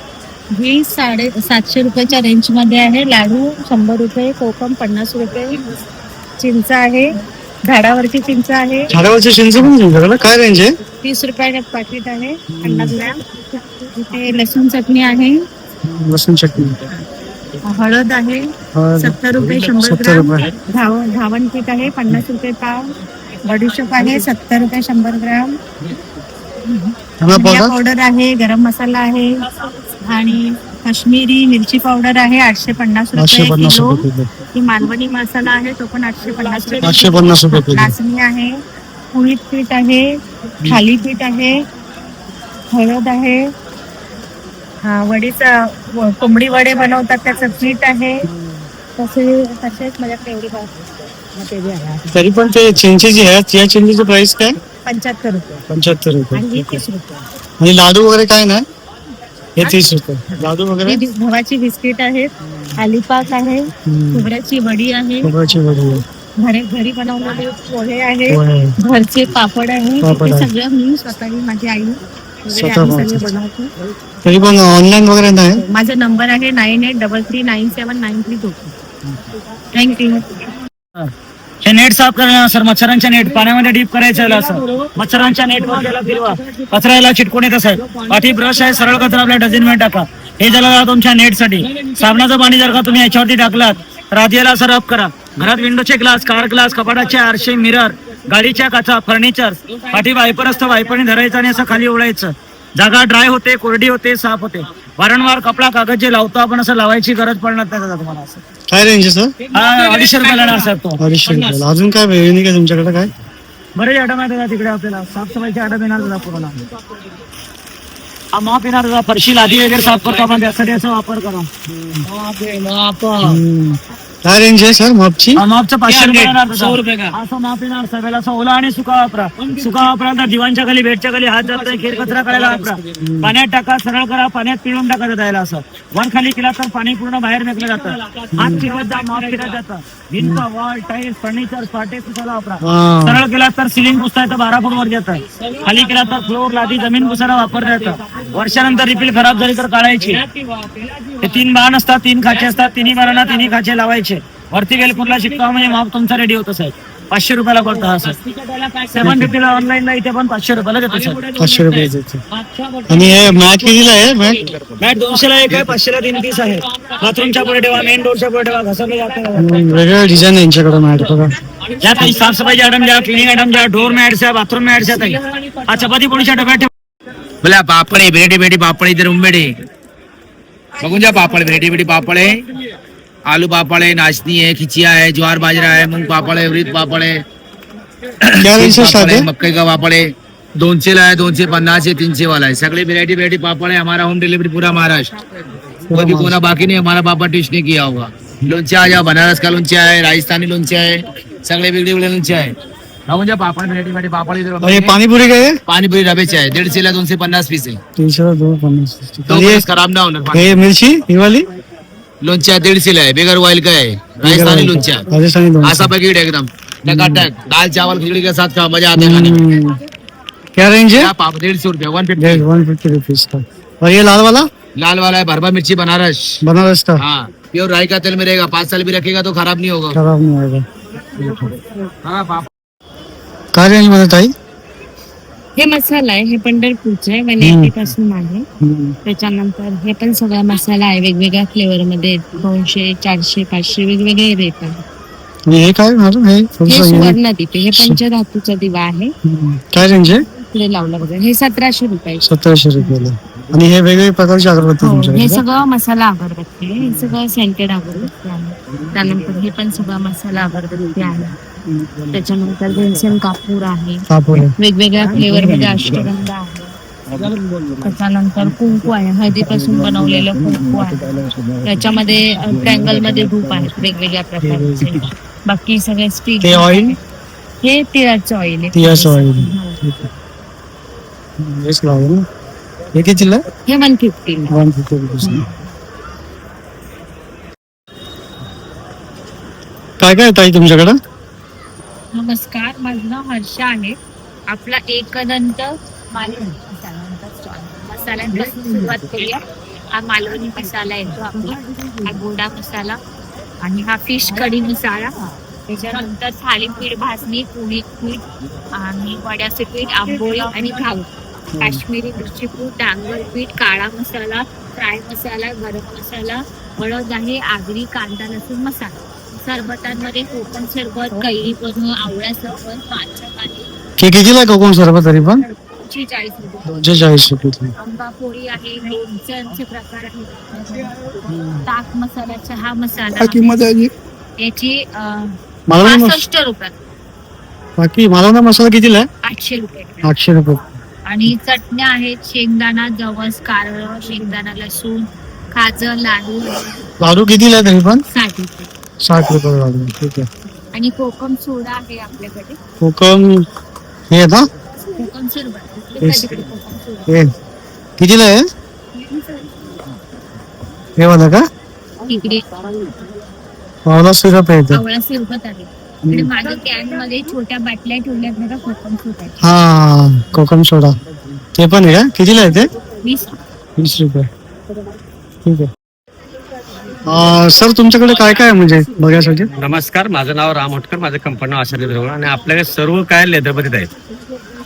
घी 750 रुपयाच्या रेंज मध्ये आहे. लाडू 100 रुपये, कोकम 50 रुपये, चिंच आहे, झाडावरची चिंच आहे झाडावरची चिंच पण तुमच्याकडे काय रेंज आहे? 30 रुपयाचं पाकिट आहे 50 ग्रॅम. इथे लसूण चटणी आहे, लसूण चटणी, हळद आहे हळद 70 रुपये 100 70 ग्राम. रुपये. धावण पीठ आहे 50 रुपये पाव. बडीशोप आहे 70 रुपये 100 ग्राम. धना धनिया पावडर पावडर आहे, गरम मसाला आहे आणि काश्मीरी मिरची पावडर आहे 850 रुपये 850 किलो. रुपये किलो. ही मालवणी मसाला आहे तो पण 850 रुपये. 850 रुपये किलो. नाचणी आहे, कुळीत पीठ आहे, थालीपीठ आहे, हळद आहे, वडीचा कोंबडी वडे बनवतात त्याचं पीठ आहे. तसेच माझ्याकडे एवढी तरी पण ते चिंचेची आहे, या चिंचेची प्राइस काय? 75 रुपये 75 रुपये. आणि ही 30 रुपये. आणि लाडू वगैरे काय नाही? हे 30 रुपये. लाडू वगैरे ही गव्हाची बिस्किट आहेत, आलीपाक आहे, खोबऱ्याची वडी आहे, खोबऱ्याची वडी आहे. घरी बनवलेले पोहे आहे, पोहे. घरचे पापड आहे. पापड हे आहे. सगळं मी स्वतःही माझी आई वगैरे स्वतः आम्ही सगळे बनवते. बनवतो. तरी पण ऑनलाईन वगैरे नाही? माझा नंबर आहे 9833979322. थँक्यू. हे नेट साफ करा सर. मच्छरांच्या नेट पाण्यामध्ये डीप करायचं याला असं. मच्छरांच्या नेट मध्ये त्याला फिरवा. कचरा याला चिटकून येत असेल. पाठी ब्रश आहे, सरळ कचरा आपल्या डस्टबिन टाका. हे झालं तुमच्या नेट साठी. साबणाचं पाणी जर का तुम्ही याच्यावरती टाकलात तर आधी याला असं रब करा. घरात विंडोचे ग्लास, कार ग्लास, कपाटाचे आरशे, मिरर, गाडीच्या काचा, फर्निचर, पाठी वायपर असतं, वायपरने धरायचं आणि असं खाली ओढायचं. जागा ड्राय होते, कोरडी होते, साफ होते. वारंवार कपडा कागद जे लावतो आपण असं लावायची गरज पडणार नाही दादा तुम्हाला. असं काय रेंज आहे सर? हा 250 रुपयाला येणार सर तो. 250 रुपयाला. अजून काय युनिक आहे तुमच्याकडे काय? बरेच आयटम आहेत दादा तिकडे आपल्याला. साफसफाईचे आयटम येणार दादा पूर्ण. हा मॉप येणार दादा. फरशी लादी वगैरे साफ करतो आपण त्यासाठी याचा वापर करा. काय रेंज आहे सर मॉपची? मापचं 500 रुपये येणार दादा. असं माप येणार सगळ्याला. असं ओला आणि सुका वापरा. सुका वापरा तर दिवाणच्या खाली, बेडच्या खाली हात जात नाही. खेर कचरा करायला वापरा. पाण्यात टाका, सरळ करा, पाण्यात पिळून टाका जाता याला. असं वर खाली केला तर पाणी पूर्ण बाहेर निघलं जातं. हात फिरत जा, माप फिरत जातं. भिंत, वॉल, टाईल्स, फर्निचर, पाटे पुसायला वापरा. सरळ केला तर सिलिंग पुसता येतं, 12 फूट वर जातं. खाली केला तर फ्लोर, लादी, जमीन पुसायला वापरता येतं. वर्षानंतर रिफिल खराब झाली तर काढायची. हे 3 बाण असतात, 3 खाचे असतात. तिन्ही बाणांना 3 खाचे लावायचे. वरती वेलपूरला शिकतो म्हणजे माप तुमचा रेडी होतो साहेब. 500 रुपयाला पडतो हा सर. 750 ऑनलाईनला इथे पण 500 रुपयाला देतो सर. 500 रुपये देते. आणि हे मॅट कितीला आहे मॅट? मॅट 200ला एक आहे, 500ला 3 पीस आहे. बाथरूमच्या पुढे ठेवा, मेन डोरच्या पुढे ठेवा, घसरले जातं. वेगवेगळ्या डिझाईन आहे यांच्याकडे मॅट बघा. या काही साफसफाईचे आयटम द्या, क्लिनिंग आयटम द्या, डोर मॅट्स आहे, बाथरूम मॅट्स आहे ताई. हा चपाती पोळीच्या डब्यात ठेवा. बोला पापड बेटी बेटी पापड इधर उंबेडे बघून जा पापड बेटी बेटी पापड आहे, आलू पापड़ है, नाचनी है, खिचिया है, ज्वार बाजरा है, मूंग पापड़ है, उड़ीद पापड़ है, क्या रेंज से स्टार्ट है? मक्के का पापड़ है, 200 ला है, 250 है, 300 वाला है. सगळे वेरायटी पापड़ है. हमारा होम डिलीवरी पूरा महाराष्ट्र. कोई कोना बाकी नहीं, हमारा पापड़ टेस्ट नहीं किया होगा. लोणच्या आ जाओ, बनारस का लोणच्या है, राजस्थानी लोणच्या है, सगळे वेगळे वेगळे लोणच्या है. बघून जा पापड़ वेरायटी पापड़ इधर. और ये पानीपुरी का है? पानीपुरी डब्याचे आहे, 150 ला 250 पीस आहे. 300 ला 250. तो ये पीस खराब ना होणार. ये मिर्ची ही वाली लोणच्या 150 ला आहे, बेगर ऑइल का है, राजस्थानी लोणच्या. राजस्थानी लोणचं. आसा पैकेट एकदम टकाटक, दाल चावल खिचड़ी के साथ खाओ, मजा आता है खाने में. क्या रेंज है? क्या पाप 150 रुपये 150. 150 रुपीज का. और ये लाल वाला लाल वाला है भरवा मिर्ची बनारस. बनारस का हाँ प्योर राई का तेल में रहेगा, 5 साल भी रखेगा तो खराब नहीं होगा. खराब नहीं होगा. हाँ पाप काय रेंज मध्ये ताई? हे मसाला आहे, हे पंढरपूरचं आहे, 180 पासून आहे. त्याच्यानंतर हे पण सगळा मसाला आहे, वेगवेगळ्या फ्लेवर मध्ये 200, 400, 500 वेगवेगळे रेट आहे. आणि हे काय माझं हे हे थोडंसं सुवर्ण दीप आहे, हे पंचधातूचा दिवा आहे. काय रेंज आहे? इकडे लावला बघा, हे 1700 रुपये. 1700 रुपयाला. आणि हे वेगवेगळे प्रकारचे अगरबत्ती हो, हे तुमच्याकडे? सगळं मसाला अगरबत्ती आहे, हे सगळं सेंटेड अगरबत्ती आहे. त्यानंतर हे पण सगळं मसाला अगरबत्ती आहे. त्याच्यानंतर भीमसेन कापूर आहे, कापूर आहे. वेगवेगळ्या फ्लेवर मध्ये अष्टगंधा आहे. त्याच्यानंतर कुंकू आहे, हळदीपासून बनवलेलं कुंकू आहे. त्याच्यामध्ये ट्रँगल मध्ये धूप आहेत वेगवेगळ्या प्रकारचे. बाकी सगळे स्टिक. ते ऑइल? हे तिळाचं ऑइल आहे. तिळाचं ऑइल. हेच लावलं ना. हे कितीला? हे 150. 150 रुपीज. काय काय ताई तुमच्याकडं? नमस्कार, माझं नाव हर्षा आहे. आपला एकदंत मालवणी मसाल्यांपासून सुरुवात करूया. हा मालवणी मसाला येतो आपला, हा गोडा मसाला, आणि हा फिश कढी मसाला. त्याच्यानंतर थालीपीठ, भाजणी, पोळी पीठ आणि वड्याचे पीठ, आंबोळी आणि घाऊ, काश्मीरी मिरची पूड, डांगर पीठ, काळा मसाला, फ्राय मसाला, गरम मसाला, हळद आहे, आगरी, कांदा, लसूण मसाला. सरबतांमध्ये कोकण सरबत, कैरी पण, आवळा सरबत, पानचं पाणी. हे कितीला कोकण सरबत तरी पण? 240 रुपये. 240 रुपये. आंबा पोळी आहे, लोणच्यांचे प्रकार आहेत, ताक मसाला, चहा मसाला. किंमत आहे याची मालवणी 65 रुपये. बाकी मालवणी मसाला कितीला आहे? 800 रुपये. 800 रुपये. आणि चटण्या आहेत, शेंगदाणा, जवस, कारळं, शेंगदाणा, लसूण, खाजं, लाडू. लाडू कितीला आहे तरी पण? 60 रुपये. 60 रुपये लाडू. ठीक आहे. आणि कोकम सोडा आहे आपल्याकडे. कोकम हे आहे ना? कोकम सरबत. तेच. कोकम सोडा. हे कितीला आहे? हे वाला का? इकडे आवळा सिरप आहे इथे. आवळा सरबत आहे. इकडे मागे कॅन मध्ये छोट्या बाटल्या ठेवल्यात बघा कोकम सोडा. हा कोकम सोडा ते पण आहे का? कितीला आहे ते? 20 रुपये. ठीक आहे. सर तुमच्याकडे काय काय आहे म्हणजे बघायसाठी? नमस्कार, माझं नाव राम होटकर, माझं कंपनी नाव आशा लेदर आणि आपल्याकडे सर्व काय लेदर मध्ये आहेत.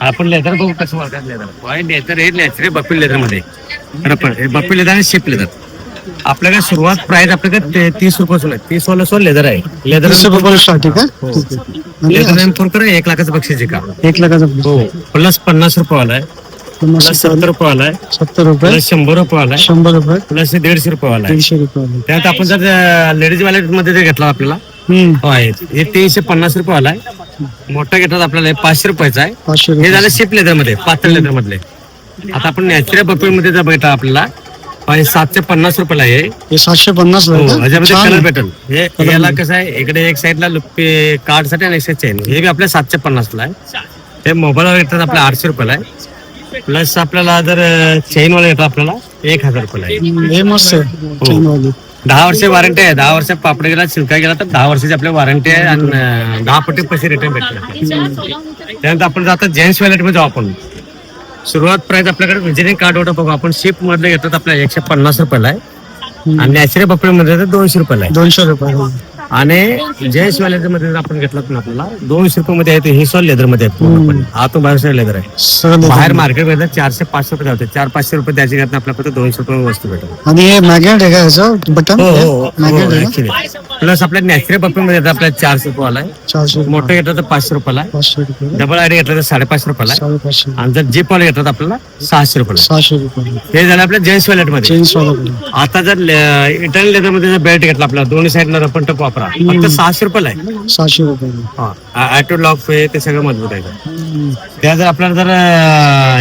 आपण लेदर बघू कसं वाटतात. लेदर हे नॅचरल बफेल लेदर मध्ये बफेल लेदर आणि शिप लेदर. आपल्याकडे सुरुवात प्राइस आपल्याकडे 30 रुपयापासून आहे. 30 वाला सोल लेदर आहे. लेदर 30 रुपये स्टार्टिंग का? लेदर एम4 1 लाखाचं बक्षीस आहे का? 1 लाखाचा हो. प्लस 50 रुपये वाला आहे, प्लस 70 रुपये वाला आहे, 70 रुपये, प्लस 100 रुपये वाला आहे, 100 रुपये, प्लस 150 रुपये वाला आहे. 150 रुपये. त्यात आपण जर लेडीज वॅलेट मध्ये जर घेतला आपल्याला आहे हे 350 रुपये वाला आहे. मोठा घेतला आपल्याला 500 रुपयाचा आहे. 500 हे रुपये. झालं शिप लेदर मध्ये, पातळ लेदर मधले. आता आपण नॅचरल बफे मध्ये जर बघितला आपल्याला 750 रुपयाला आहे. हे 750 ला आहे का? ह्याच्यामध्ये छान कलर आहे. भेटेल. हे याला कसं आहे, इकडे एक साईडला कार्ड साठी आणि एक साईड चेन. हे बी आपल्या 750 ला आहे. हे मोबाईल घेतात आपल्या 800 रुपयाला आहे. प्लस आपल्याला जर चेन वाला घेतो आपल्याला 1000 रुपयाला आहे. हे मस्त आहे. छान वाली. 10 वर्ष वॉरंटी आहे. 10 वर्ष पापड गेला, शिल्का गेला तर 10 वर्षाची आपल्या वॉरंटी आहे आणि 10 पट्टी पैसे रिटर्न भेटले. त्यानंतर आपण जातात जेंट्स वॅलेट मध्ये जाऊ. आपण सुरुवात प्राइस आपल्याकडे विजिटिंग कार्ड ऑर्डर बघू. आपण शिप मध्ये घेतात आपल्याला 150 रुपयाला आहे आणि नॅचरल बफे मध्ये 200 रुपयाला आहे. 200 रुपये. आणि जेंट्सच्या लेदर मध्ये जर आपण घेतलं तर आपल्याला 200 रुपये आहे. हिसॉल लेदर मध्ये आहे पूर्णपणे. आतून बाहेर लेदर आहे. सगळं बाहेर मार्केटमध्ये 400-500 रुपये जाते. 400-500 रुपये त्याची घेतलं आपल्याला 200 रुपये वस्तू भेटेल. आणि हे मॅग्नेट आहे का याचं बटन? मॅग्नेट आहे ऍक्च्युली प्लस आपल्या नॅचरल पप्पी मध्ये येतं आपल्याला 400 रुपयाला आहे. 400 मोठं घेतलं तर 500 रुपयाला आहे. 500 रुपये डबल आयडी घेतलं तर 550 रुपयाला आहे. 550 आणि जर जीप वाला घेतलं तर आपल्याला 600 रुपयाला 600 रुपये आहे. हे झालं आपल्या जेंट्स वॉलेट मध्ये. चेंज वाला आता जर इंटरनल लेदर मध्ये जर बेल्ट घेतला आपला दोन्ही साईडला रपण टप वापरा फक्त 600 रुपयाला आहे. 600 रुपये. ऑटो लॉक ते सगळं मजबूत आहे. त्या जर आपल्याला जर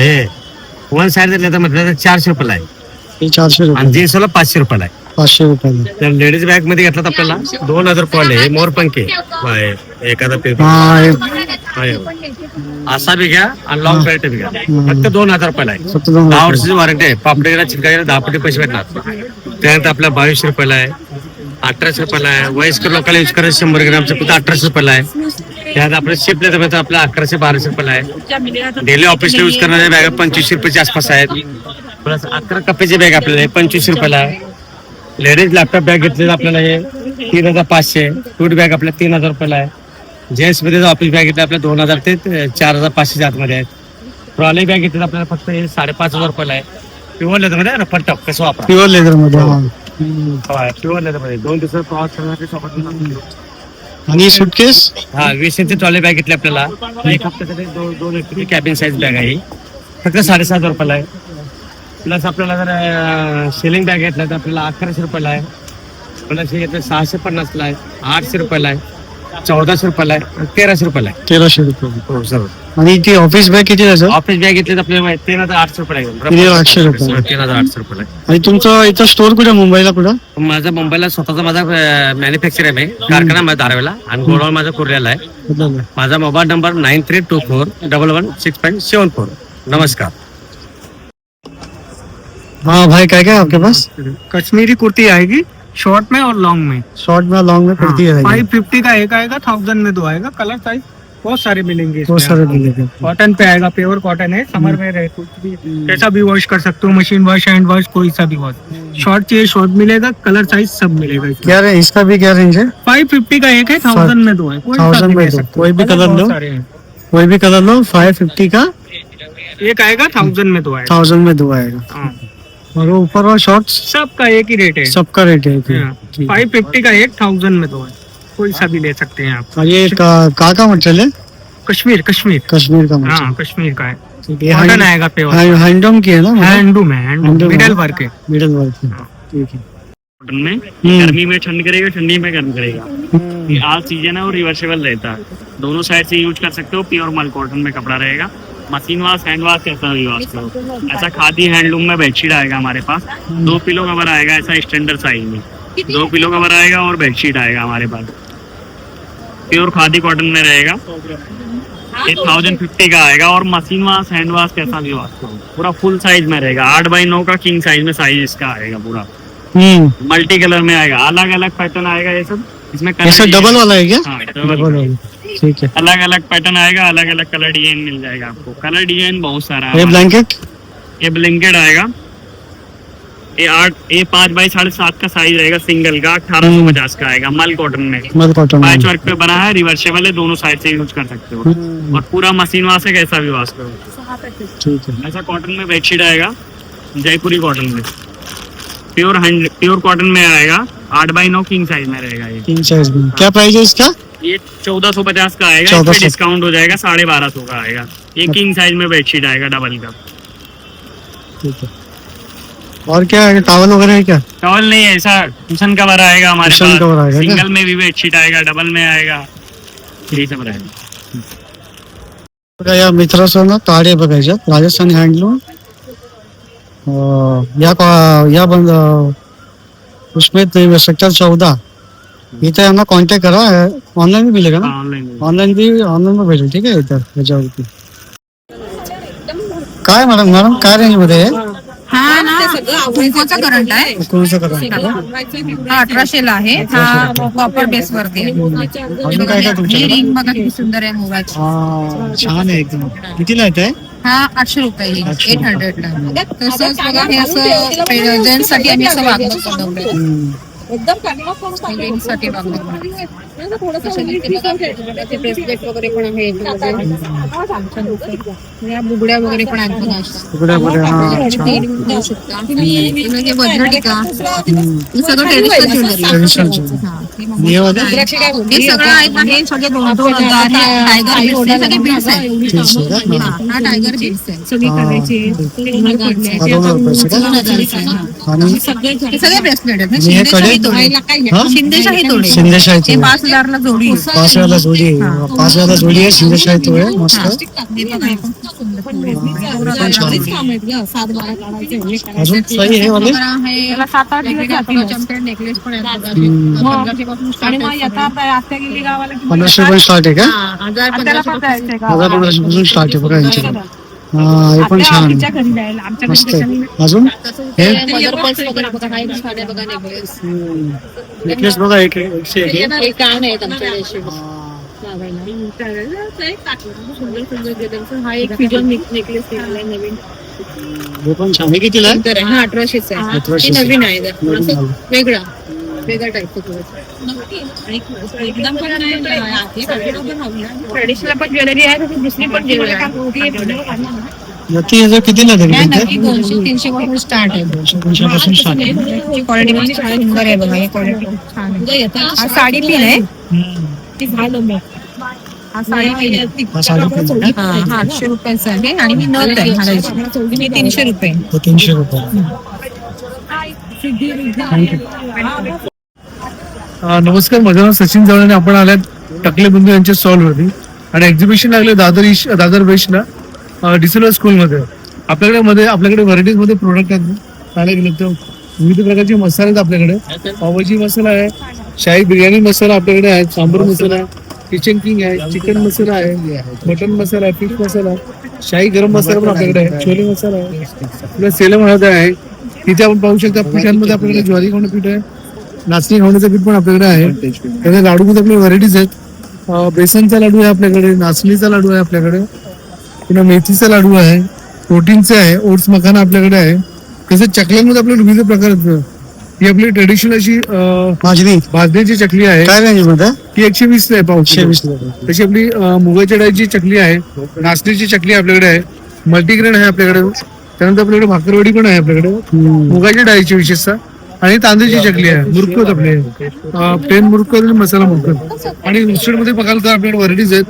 हे वन साइड जर लेदर म्हटलं तर 400 रुपयाला आहे. हे 400 आणि रुपये. जीन्स वाला 500 रुपयाला आहे. 500 रुपये. तर लेडीज बॅग मध्ये घेतला तर आपल्याला 2000 रुपयाला आहे. मोरपंखी आहे. एखादा पेपर हा हे असा बी घ्या आणि लॉंग बेल्ट बी घ्या फक्त 2000 रुपयाला आहे. फक्त 2 10 वर्षाची वॉरंटी आहे. पापडेला चिलकायला 10 पटी पैसे भेटणार. त्यानंतर आपल्या 2200 रुपयाला आहे. 1800 रुपयाला आहे. वयस्कर लोकांना यूज करायचं 100 ग्रामचं फक्त 1800 रुपयाला आहे. त्यात आपलं शिप लेदर तर आपल्या 1100-1200 रुपयाला आहे. डेली ऑफिसला यूज करणाऱ्या बॅग 2500 रुपयाच्या आसपास आहेत. प्लस 11 कप्पेची बॅग आपल्याला 2500 रुपयाला आहे. लेडीज लॅपटॉप बॅग घेतली आपल्याला हे 3500. टूट बॅग आपल्या 3000 रुपयाला आहे. जेंट्स मध्ये ऑफिस बॅग घेतली आपल्या 2000 ते 4500 आतमध्ये आहेत. ट्रॉली बॅग घेतली आपल्याला फक्त हे 5500 रुपयाला आहे. प्युअर लेदर मध्ये रबर टप कसं वापरा. प्युअर लेदर मध्ये. प्युअर लेदर मध्ये 2 दिवसात प्रवास करण्यासाठी सोबत. आणि सुटकेस 20 इंची ट्रॉली बॅग घेतली आपल्याला. एक हप्त्यासाठी 2 व्यक्ती कॅबिन साईज बॅग आहे फक्त 7,500 रुपयाला आहे. प्लस आपल्याला जर सेलिंग बॅग घेतला तर आपल्याला 1100 रुपयाला आहे. प्लस हे घेतलं 650 ला आहे. 800 रुपयाला आहे. 1400 रुपयाला आहे. 1300 रुपयाला आहे. 1300 रुपये. हो सर. आणि ती ऑफिस बॅग किती त्याचं? ऑफिस बॅग घेतली तर आपल्याला 3800 रुपयाला आहे. 3800 रुपये. 3800 रुपयाला आहे. आणि तुमचं इथं स्टोर कुठे मुंबईला कुठं? माझा मुंबईला स्वतःचा माझा मॅन्युफॅक्चर आहे. कारखाना माझा धारावेला आणि गोडाऊन माझा कुर्ल्याला आहे. माझा मोबाईल नंबर 93241116.74. नमस्कार. हाँ भाई क्या क्या आपके पास? कश्मीरी कुर्ती आएगी शॉर्ट में और लॉन्ग में. शॉर्ट में लॉन्ग में कुर्ती है. 550 का एक आएगा, 1000 में 2 आएगा. कलर साइज बहुत सारे मिलेंगे. बहुत सारे मिलेंगे. कॉटन पे आएगा. प्योर कॉटन है. समर में रहे कुछ भी कैसा भी वॉश कर सकते हो. मशीन वॉश, हैंड वॉश, कोई सा भी वॉश. शॉर्ट चाहिए शॉर्ट मिलेगा. कलर साइज सब मिलेगा. क्या है इसका भी क्या रेंज है? 550 का एक है, 1000 में 2 है. 1000 में 2. कोई भी कलर लो, कोई भी कलर लो. 550 का एक आएगा, 1000 में 2 आएगा. 1000 में 2 आएगा. और वो ऊपर वाला शॉर्ट्स सबका एक ही रेट है. सबका रेट है. 550 का एक, 1000 में 2 है. कोई सा भी ले सकते हैं आप. और ये का मटेरियल है? कश्मीर कश्मीर कश्मीर का हाँ मटेरियल. कश्मीर का है. ठीक है. कॉटन आएगा प्योर. हैंडलूम की है ना? हैंडलूम है. हैंडलूम मिडल वर्क है. Middle work. ठीक है. कॉटन में गर्मी में ठंड करेगा, ठंडी में गर्म करेगा. ये आल सीजन है और रिवर्सेबल रहता है. दोनों साइड से यूज कर सकते हो. प्योर मल कॉटन में कपड़ा रहेगा. मशीन वाश, हैंड वाश कैसा भी वाश करो. ऐसा खादी हैंडलूम में बेडशीट आएगा हमारे पास. 2 पिलो कवर आएगा ऐसा स्टैंडर्ड साइज में. 2 पिलो कवर आएगा और बेडशीट आएगा हमारे पास. प्योर खादी कॉटन में रहेगा. ये 1050 का आएगा. और मशीन वाश, हैंड वाश कैसा भी वाश करो. पूरा फुल साइज में रहेगा. 8x9 का किंग साइज में साइज इसका आएगा. पूरा मल्टी कलर में आएगा. अलग अलग पैटर्न आएगा ये सब. इसमें ऐसा डबल वाला है क्या? हाँ, डबल वाला. ठीक है. अलग अलग पैटर्न आएगा. अलग अलग कलर डिजाइन मिल जाएगा आपको. कलर डिजाइन बहुत सारा है. ये ब्लैंकेट? ये ब्लैंकेट आएगा. ये 5x7.5 का साइज रहेगा. सिंगल का 1850 का आएगा. मल कॉटन में मल कॉटन. पैच वर्क पे बना है. रिवर्सेबल है. दोनों साइड से यूज कर सकते हो. और पूरा मशीन वाश है. कैसा भी वाश करो. ठीक है. ऐसा कॉटन में बेडशीट आएगा. जयपुरी कॉटन में प्योर कॉटन में आएगा. 8x9 किंग साइज में रहेगा. ये तीन साइज में. क्या प्राइस है इसका? ये 1450 का आएगा. 1400 डिस्काउंट हो जाएगा. 1250 का आएगा. ये किंग साइज में बेडशीट आएगा डबल का. ठीक है. और क्या है? टॉवल वगैरह है क्या? टॉवल नहीं है. ऐसा कुशन कवर आएगा हमारे कुशन पास. कवर आएगा क्या? सिंगल में भी बेडशीट आएगा. डबल में आएगा. यही सब रहेगा. बघा या मित्राचं ना ताडे बघायच्या राजस्थानी हँडलूम. या बंद उसमें सेक्टर 14 इथं यांना कॉन्टॅक्ट करा. ऑनलाईन भी मिलेगा ना? ऑनलाइन ऑनलाईन में भेटेल. ठीक आहे. इथं याच्यावरती काय मॅडम काय रेंज मध्ये आहे? हा ना कुंकोचा करंट आहे. कोणचं करा? हा 1800 ला आहे. हा कॉपर बेस वरती आहे. अजून काय काय ही तुमच्याकडे? रिंग बघा किती सुंदर आहे मोबाईलची. हा छान आहे एकदम. कितीला येत आहे? हा 800 रुपये. 800 ला. तसंच बघा हे असं जेंट्स साठी आम्ही असं वागणं बनवलंय. साठी ब्रेसलेट वगैरे पण आहे या बुगड्या वगैरे पण आहेत बघा अशा. तुकड्या बऱ्या, हा, अच्छा. देऊ शकता हे वज्रटिका हे सगळं ट्रेडिशनल ज्वेलरी Traditional jewelry. हे वाले? हे सगळं आहेत ना, हे सगळे 2,000 टायगर सगळे बीड्स आहेत. तीनशे का? हा. हा टायगर बीड्स आहे सगळी करायची हा, 2,000 रुपयाचे का? आणि हे सगळे ब्रेसलेट आहेत आणि हे शिंदेशाही कडे? तोडे हा? शिंदेशाही तोडे शिंदेशाही हे तोडे. 5,000ला जोडी आहे. 5,000ला जोडी आहे. 5,000ला जोडी आहे, शिंदेशाही तोडे, मस्त. अजून काही हे वाले? नेकलेस पण आहेत. आणि मग येता आत्या गेली गावाला की 1500 पण स्टार्ट आहे का? 1,000-1,500 1500 पासून स्टार्ट आहे बघा यांच्याकडे. हा, हे पण छान आमच्या आहे. घरी जायला आमच्या मस्त घरी आहे. अजून हे मदर पर्स वगैरे बघा, काही साड्या बघा, नेकलेस नेकलेस बघा, एक एकशे एक आहे. हे कान आहेत आमच्याकडे असे. हा एक फ्युजन नेकलेस केलेला आहे नवीन. हे पण छान आहे. कितीला आहे? हा 1,800 आहे. 1800 हे नवीन आहे नवीन असं आहे. वेगळा टाईपचं ट्रेडिशनल पण ज्वेलरी आहे तशी दुसरी पण ज्वेलरी आहे. नक्की याचं कितीला आहे तरी? नक्की 200-300 पासून स्टार्ट आहे. 200 पासून स्टार्ट आहे. क्वालिटी पण छान सुंदर आहे बघा. ही क्वालिटी छान आहे. हा साडी पिन आहे. ती झालं मग. हा साडी पिन आहे. हा साडी पिन आहे. हा 800 रुपयाचा आहे आणि ही नथ आहे हाराची. ही 300 रुपये. हे 300 रुपये. नमस्कार, माझं नाव सचिन जवळ आणि आपण आल्यात टकलेबंधू यांच्या स्टॉलवरती आणि एक्झिबिशन लागले दादर वेस्टला डिसिल्वा स्कूलमध्ये. आपल्याकडे व्हरायटीज मध्ये प्रोडक्ट आहेत. पाहायला गेलं तर विविध प्रकारचे मसाले आहेत आपल्याकडे. पावभाजी मसाला आहे, शाही बिर्याणी मसाला आपल्याकडे आहे, सांबर मसाला आहे, किचन किंग आहे, चिकन मसाला आहे, मटन मसाला आहे, फिश मसाला आहे, शाही गरम मसाला पण आपल्याकडे आहे, छोले मसाला आहे, आपल्या सेलम हळद आहे. तिथे आपण पाहू शकता पिठांमध्ये आपल्याकडे ज्वारी खाणं पीठ आहे, नाचणी खाण्याचं पीठ पण आपल्याकडे आहे. त्याच्या लाडूमध्ये आपल्या व्हरायटीज आहेत. बेसनचा लाडू आहे आपल्याकडे, नाचणीचा लाडू आहे आपल्याकडे, पुन्हा मेथीचा लाडू आहे, प्रोटीनचा आहे, ओट्स मखाना आपल्याकडे आहे. तसेच चकल्यांमध्ये आपल्याकडे विविध प्रकार आहेत. ही आपली ट्रेडिशनल अशी भाजणीची चकली आहे. काय रेंज मध्ये? ती 120 आहे पाव. 120. तशी आपली मुगाच्या डाळीची चकली आहे, नाचणीची चकली आपल्याकडे आहे, मल्टीग्रेन आहे आपल्याकडे. त्यानंतर आपल्याकडे भाकरवडी पण आहे आपल्याकडे, मुगाच्या डाळीची विशेषतः, आणि तांदळाची चकली आहे. मुरकत आपले प्लेन मुरकत आणि मसाला मुरकत. आणि मिक्सड मध्ये बघाल तर आपल्याकडे व्हरायटीज आहेत.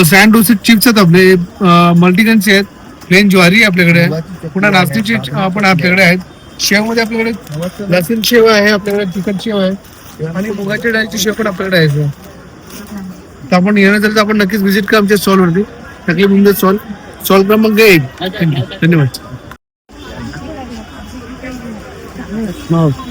सँड डोसेज चिप्स आहेत आपले, मल्टीग्रेनचे आहेत, प्लेन ज्वारी आपल्याकडे आहे, पुन्हा नाचणीची पण आपल्याकडे आहेत. शेव मध्ये आपल्याकडे लसूण शेव आहे, आपल्याकडे चिकन शेव आहे, आणि मुगाच्या डाळीची शेव पण आपल्याकडे आहे. तर आपण येणं झालं तर आपण नक्कीच व्हिजिट करा आमच्या स्टॉलवरती. टकलेबंधू स्टॉल क्रमांक 1. धन्यवाद.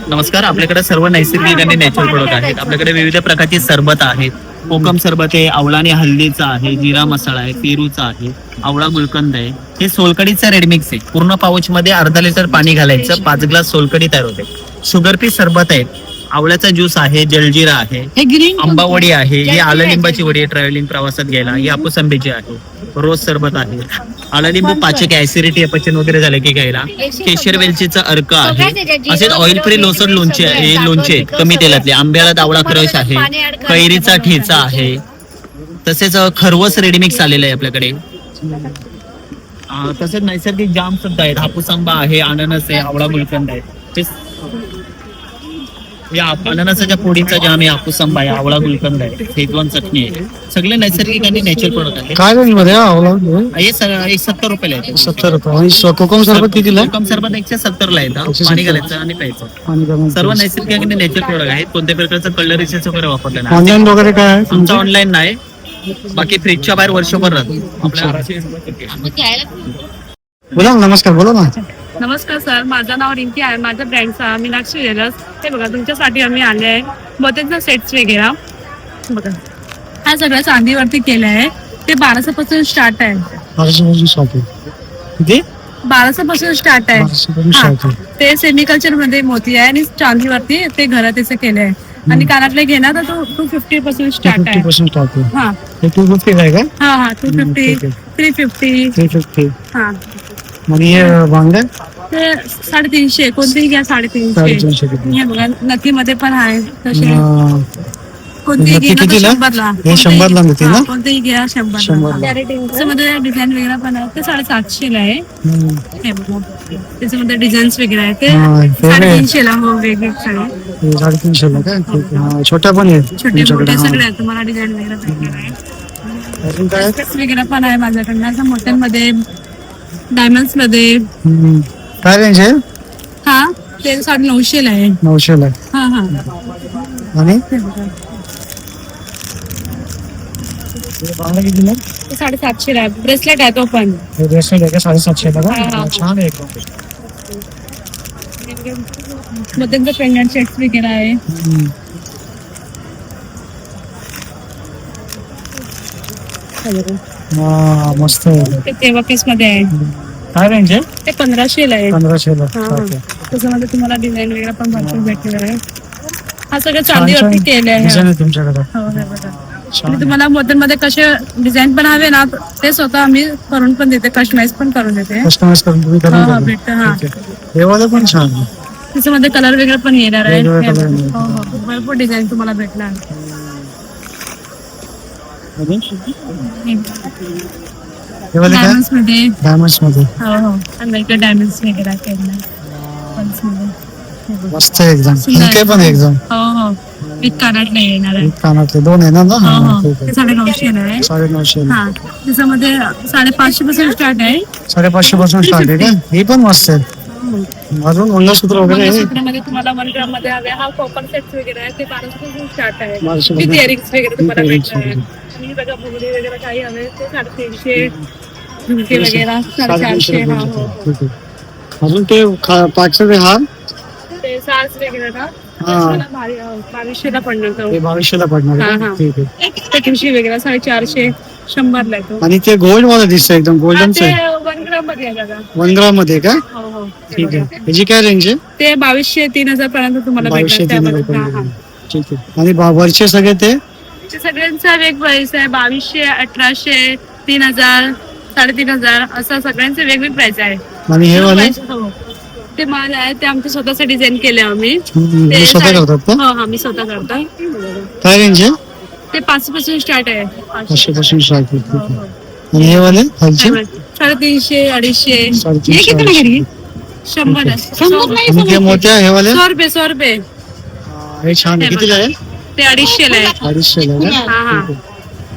नमस्कार, आपल्याकडे सर्व नैसर्गिक आणि नॅचरल प्रोडक्ट आहेत. आपल्याकडे विविध प्रकारची सरबत आहेत. कोकम सरबत आहे, आवळा आणि हल्दीचा आहे, जिरा मसाला आहे, पेरूचा आहे, आवळा गुलकंद आहे. हे सोलकडीचा रेडमिक्स आहे. पूर्ण पाऊच मध्ये अर्धा लिटर पाणी घालायचं, 5 ग्लास सोलकडी तयार होते. शुगर पी सरबत आहे, आवळ्याचा ज्यूस आहे, जलजिरा आहे, आंबा वडी आहे, ही आलं लिंबाची वडी आहे ट्रॅव्हलिंग प्रवासात घ्यायला, ही हापूस आंब्याची आहे, रोज सरबत आहे, आलं लिंबू पाचक ऍसिडिटी अपचन वगैरे झाले की घ्यायला, केशर वेलचीचा अर्क आहे. असेच ऑइल फ्री लोसन लोणचे आहे, लोणचे कमी तेलातले, आंब्याला दावळा क्रश आहे, कैरीचा ठेचा आहे, तसेच खरवस रेडीमिक्स आलेलं आहे आपल्याकडे. तसेच नैसर्गिक जाम सुद्धा आहेत, हापूस आंबा आहे, अननस आहे, आवळा गुलकंद आहे. या अननसाच्या फोडीचा जाम आहे, हापूस आंबा आहे, आवळा गुलकंद आहे, शेजवान चटणी आहे. सगळे नैसर्गिक आणि नॅचरल प्रोडक्ट आहे. काय रेंज मध्ये? हे 70 रुपयाला आहे. 70 रुपये. आणि कोकम सरबत कितीला? कोकम सरबत 170 ला येतं. पाणी घालायचं आणि प्यायचं. सर्व नैसर्गिक आणि नॅचरल प्रोडक्ट आहेत. कोणत्या प्रकारचं कलरीसेस वगैरे वापरले नाही. ऑनलाईन वगैरे काय आहे? आमचं ऑनलाईन नाही, बाकी फ्रीजच्या बाहेर वर्षभर राहतो. बोला ना, नमस्कार, बोला ना. नमस्कार सर, माझं नाव रिंकी आहे. माझ्या ब्रँडचा मीनाक्षी ज्वेलर्स. हे बघा तुमच्यासाठी आम्ही आले आहे बटेचा सेट्स वगैरे बघा. हा सगळं चांदीवरती केलं आहे. ते 1200 पासून स्टार्ट आहे. 1200 पासून स्टार्ट आहे. ते सेमिकल्चर मध्ये मोती आहे आणि चांदीवरती ते घरात त्याचे केले आहे. आणि कानातले घेणार तर तो 250 पासून स्टार्ट आहे. 250 स्टार्ट आहे. हा 250 आहे का? हा 250, 350. हा. हा आणि हे भांडे ते 350 कोणतेही घ्या 350. हे बघा नथीमध्ये पण आहे तसे कोणतेही नक्की घ्या कितीला? 100ला. हे 100ला मिळते ना? कोणतेही घ्या 100ला. त्याच्यामध्ये डिझाईन वगैरे पण आहे ते 750 ला आहे. हे बघा त्याच्यामध्ये डिझाईन्स वगैरे आहे ते 350 ला. हो वेगळे सगळे 350 ला काय? ठीक आहे. हा, छोट्या पण आहेत छोटे तुमच्याकडे. मोठे हा. सगळे आहेत तुम्हाला डिझाईन वगैरे भेटणार आहे. अजून काय आहे? वगैरे पण आहे माझ्याकडनं असं मोठ्यांमध्ये डायमंड्स मध्ये. काय रेंज आहे? हा ते 950 ला आहे. 900 ला. हा हा आणि हे बघा. हे बांगड्या कितीला? ते 750 ला आहे. ब्रेसलेट आहे तो पण. हे ब्रेसलेट आहे का 750 ला हा, का? हा. छान आहे एकदम. मध्यंतर पेंडंट सेट्स वगैरे आहे. हा, मस्त आहे. ते तेव्हा पीस मध्ये आहे. काय रेंज आहे? ते 1500 ला आहे. 1500 ला. हा, ठीक आहे. त्याच्यामध्ये तुम्हाला डिझाईन वगैरे पण भरपूर भेटणार आहे. हा सगळं छान चांदीवरती केले आहे. डिझाईन आहे तुमच्याकडे. हो, हे बघा. छान आणि तुम्हाला मध्ये कसे डिझाईन पण हवे ना ते स्वतः आम्ही करून पण देते, कस्टमाइज पण करून देते. कस्टमाइज करून तुम्ही हा, करून हा, देता. भेटतं, हा. ठीक आहे. हे वाला पण छान आहे. त्याच्यामध्ये कलर वगैरे पण येणार आहे. वेगवेगळे color हे येणार. हो, हो. भरपूर डिझाईन तुम्हाला भेटणार. आणि हे वाले काय? डायमंड्स मध्ये डायमंड्स मध्ये हो हो आणि डायमंड्स वगैरे केलं पल्स मध्ये. हे बघा. मस्त आहे एकदम. सुंदर आहे. हलके पण आहे एकदम. हो हो एक कानात नाही येणार आहे. कानातले 2 आहे ना? हो हा, हो ठीक ते आहे. 950 आहे. 950 ला. हा त्याच्यामध्ये 550 पासून स्टार्ट आहे. 550 पासून स्टार्ट आहे का? हे पण मस्त आहे. अजून मंगळसूत्र वगैरे आहे. मंगळसूत्रामध्ये तुम्हाला 1 ग्राम मध्ये हवे. हा कॉपर सेट्स वगैरे आहे ते 1200 पासून स्टार्ट आहे. 1200 विथ इयरिंग्स वगैरे तुम्हाला With earrings भेटणार आहे. आणि बघा बुगडी वगैरे काही हवे ते 350 झुमके वगैरे 450. हा हो ठीक आहे. अजून ते पाचशे हार ते साज वगैरे ना हा. 2200 ला पडणार तो. हे 2200 ला पडणार हा, आहे. हा. ठीक आहे. ते ठुशी वगैरे 450 100 ला येतो. आणि ते गोल्ड मध्ये दिसतं एकदम हा, गोल्डनच ते आहे. 1 ग्राम मध्ये आहे दादा. 1 ग्राम मध्ये का? हो हो ठीक आहे. याची काय रेंज आहे? ते 2200 3000 पर्यंत तुम्हाला 2200 भेटणार त्यामध्ये. 3000 हा, हा. ठीक आहे. आणि वरचे सगळे ते ते सगळ्यांचा वेग प्राइस आहे. 2200 1800 3000 3500 असं सगळ्यांचे वेगवेगळे प्राइस आहे. आणि हे वाले हो. ते माल आहे ते आमचे स्वतःचे डिझाईन केले आम्ही. हे स्वतः करतात का? हो हा मी स्वतः करतो. काय रेंज आहे? ते 500 पासून स्टार्ट आहे. 500 पासून स्टार्ट आहे. ठीक आहे. आणि हे वाले खालचे 350 250 350, हे किती ना घरी 100 आणि ते मोठे हे वाले 100 रुपये हे छान आहे. कितीला आहे? ते 250 ला आहे. 250 ला आहे का? हा हा ठीक आहे.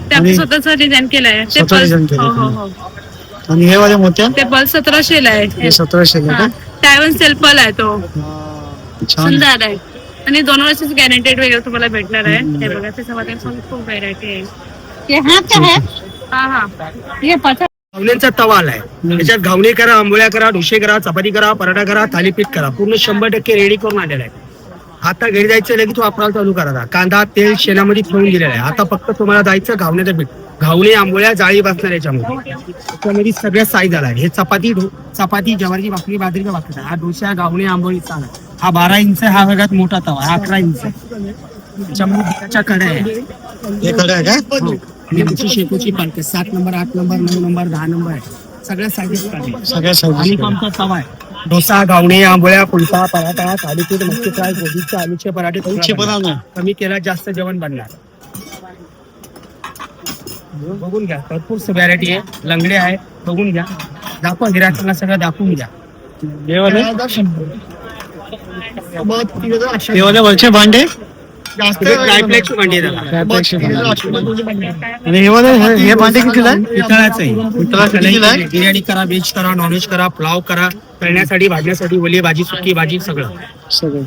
ते आम्ही स्वतःच डिझाईन केलंय. ते स्वतः design केलंय. हो हो हो आणि हे वाले मोठ्या ते बल 1700 ला आहे. हे 1700 ला हा का? टायवन सेल्फल आहे तो. छान सुंदर आहे आणि 2 वर्षाची गॅरंटेड वगैरे तुम्हाला भेटणार आहे. हे बघा त्याच्यामध्ये पण खूप व्हरायटी आहे. हा हा हे पचा घावण्यांचा तवा आलाय. त्याच्यात घावणे करा, आंबोळ्या करा, डोसे करा, चपाती करा, पराठा करा, थालीपीठ करा, पूर्ण 100% रेडी करून आलेला आहे. आता घरी जायचं लगेच वापरायला चालू करायचा. कांदा तेल शेणामध्ये ठेवून दिलेला आहे. आता फक्त तुम्हाला जायचं घावण्याचं पीठ. घावणे आंबोळ्या जाळी बसणार याच्यामध्ये. त्यामध्ये सगळ्या साईज आलाय. हे चपाती ज्वारीची भाकरी बाजरीचा भाकरी. हा डोसा घावणे आंबोळीचा आला. हा 12 इंच हा सगळ्यात मोठा तवा. हा 11 इंच त्याच्यामध्ये बियाच्या कड्या आहे. हे कडे आहे का? हो. लिंबूची शेपूची पालखी 7 नंबर 8 नंबर 9 नंबर 10 नंबर आहे. सगळ्या साईजेस सगळ्या आणि साईज आमचा तवा आहे. डोसा घावणे आंबोळ्या पुलका पराठा थालीपीठ मच्छी फ्राय गोबीचे आलूचे पराठे उंची पण आहे. कमी केला जास्त जेवण बनणार. बघून घ्या भरपूर व्हरायटी आहे. लंगडे आहे बघून घ्या. दाखवा गिराकांना सगळं दाखवून घ्या. हे वाले हे वाले वरचे भांडे ट्रायप्लेक्स भांडी आहे त्याला. आणि हे वाले हे भांडे कितीला आहे? पितळाचं आहे. पितळाचं कितीला आहे? बिर्याणी करा, व्हेज करा, नॉनव्हेज करा, पुलाव करा, तळण्यासाठी भाजण्यासाठी ओली भाजी सुकी भाजी सगळं. सगळं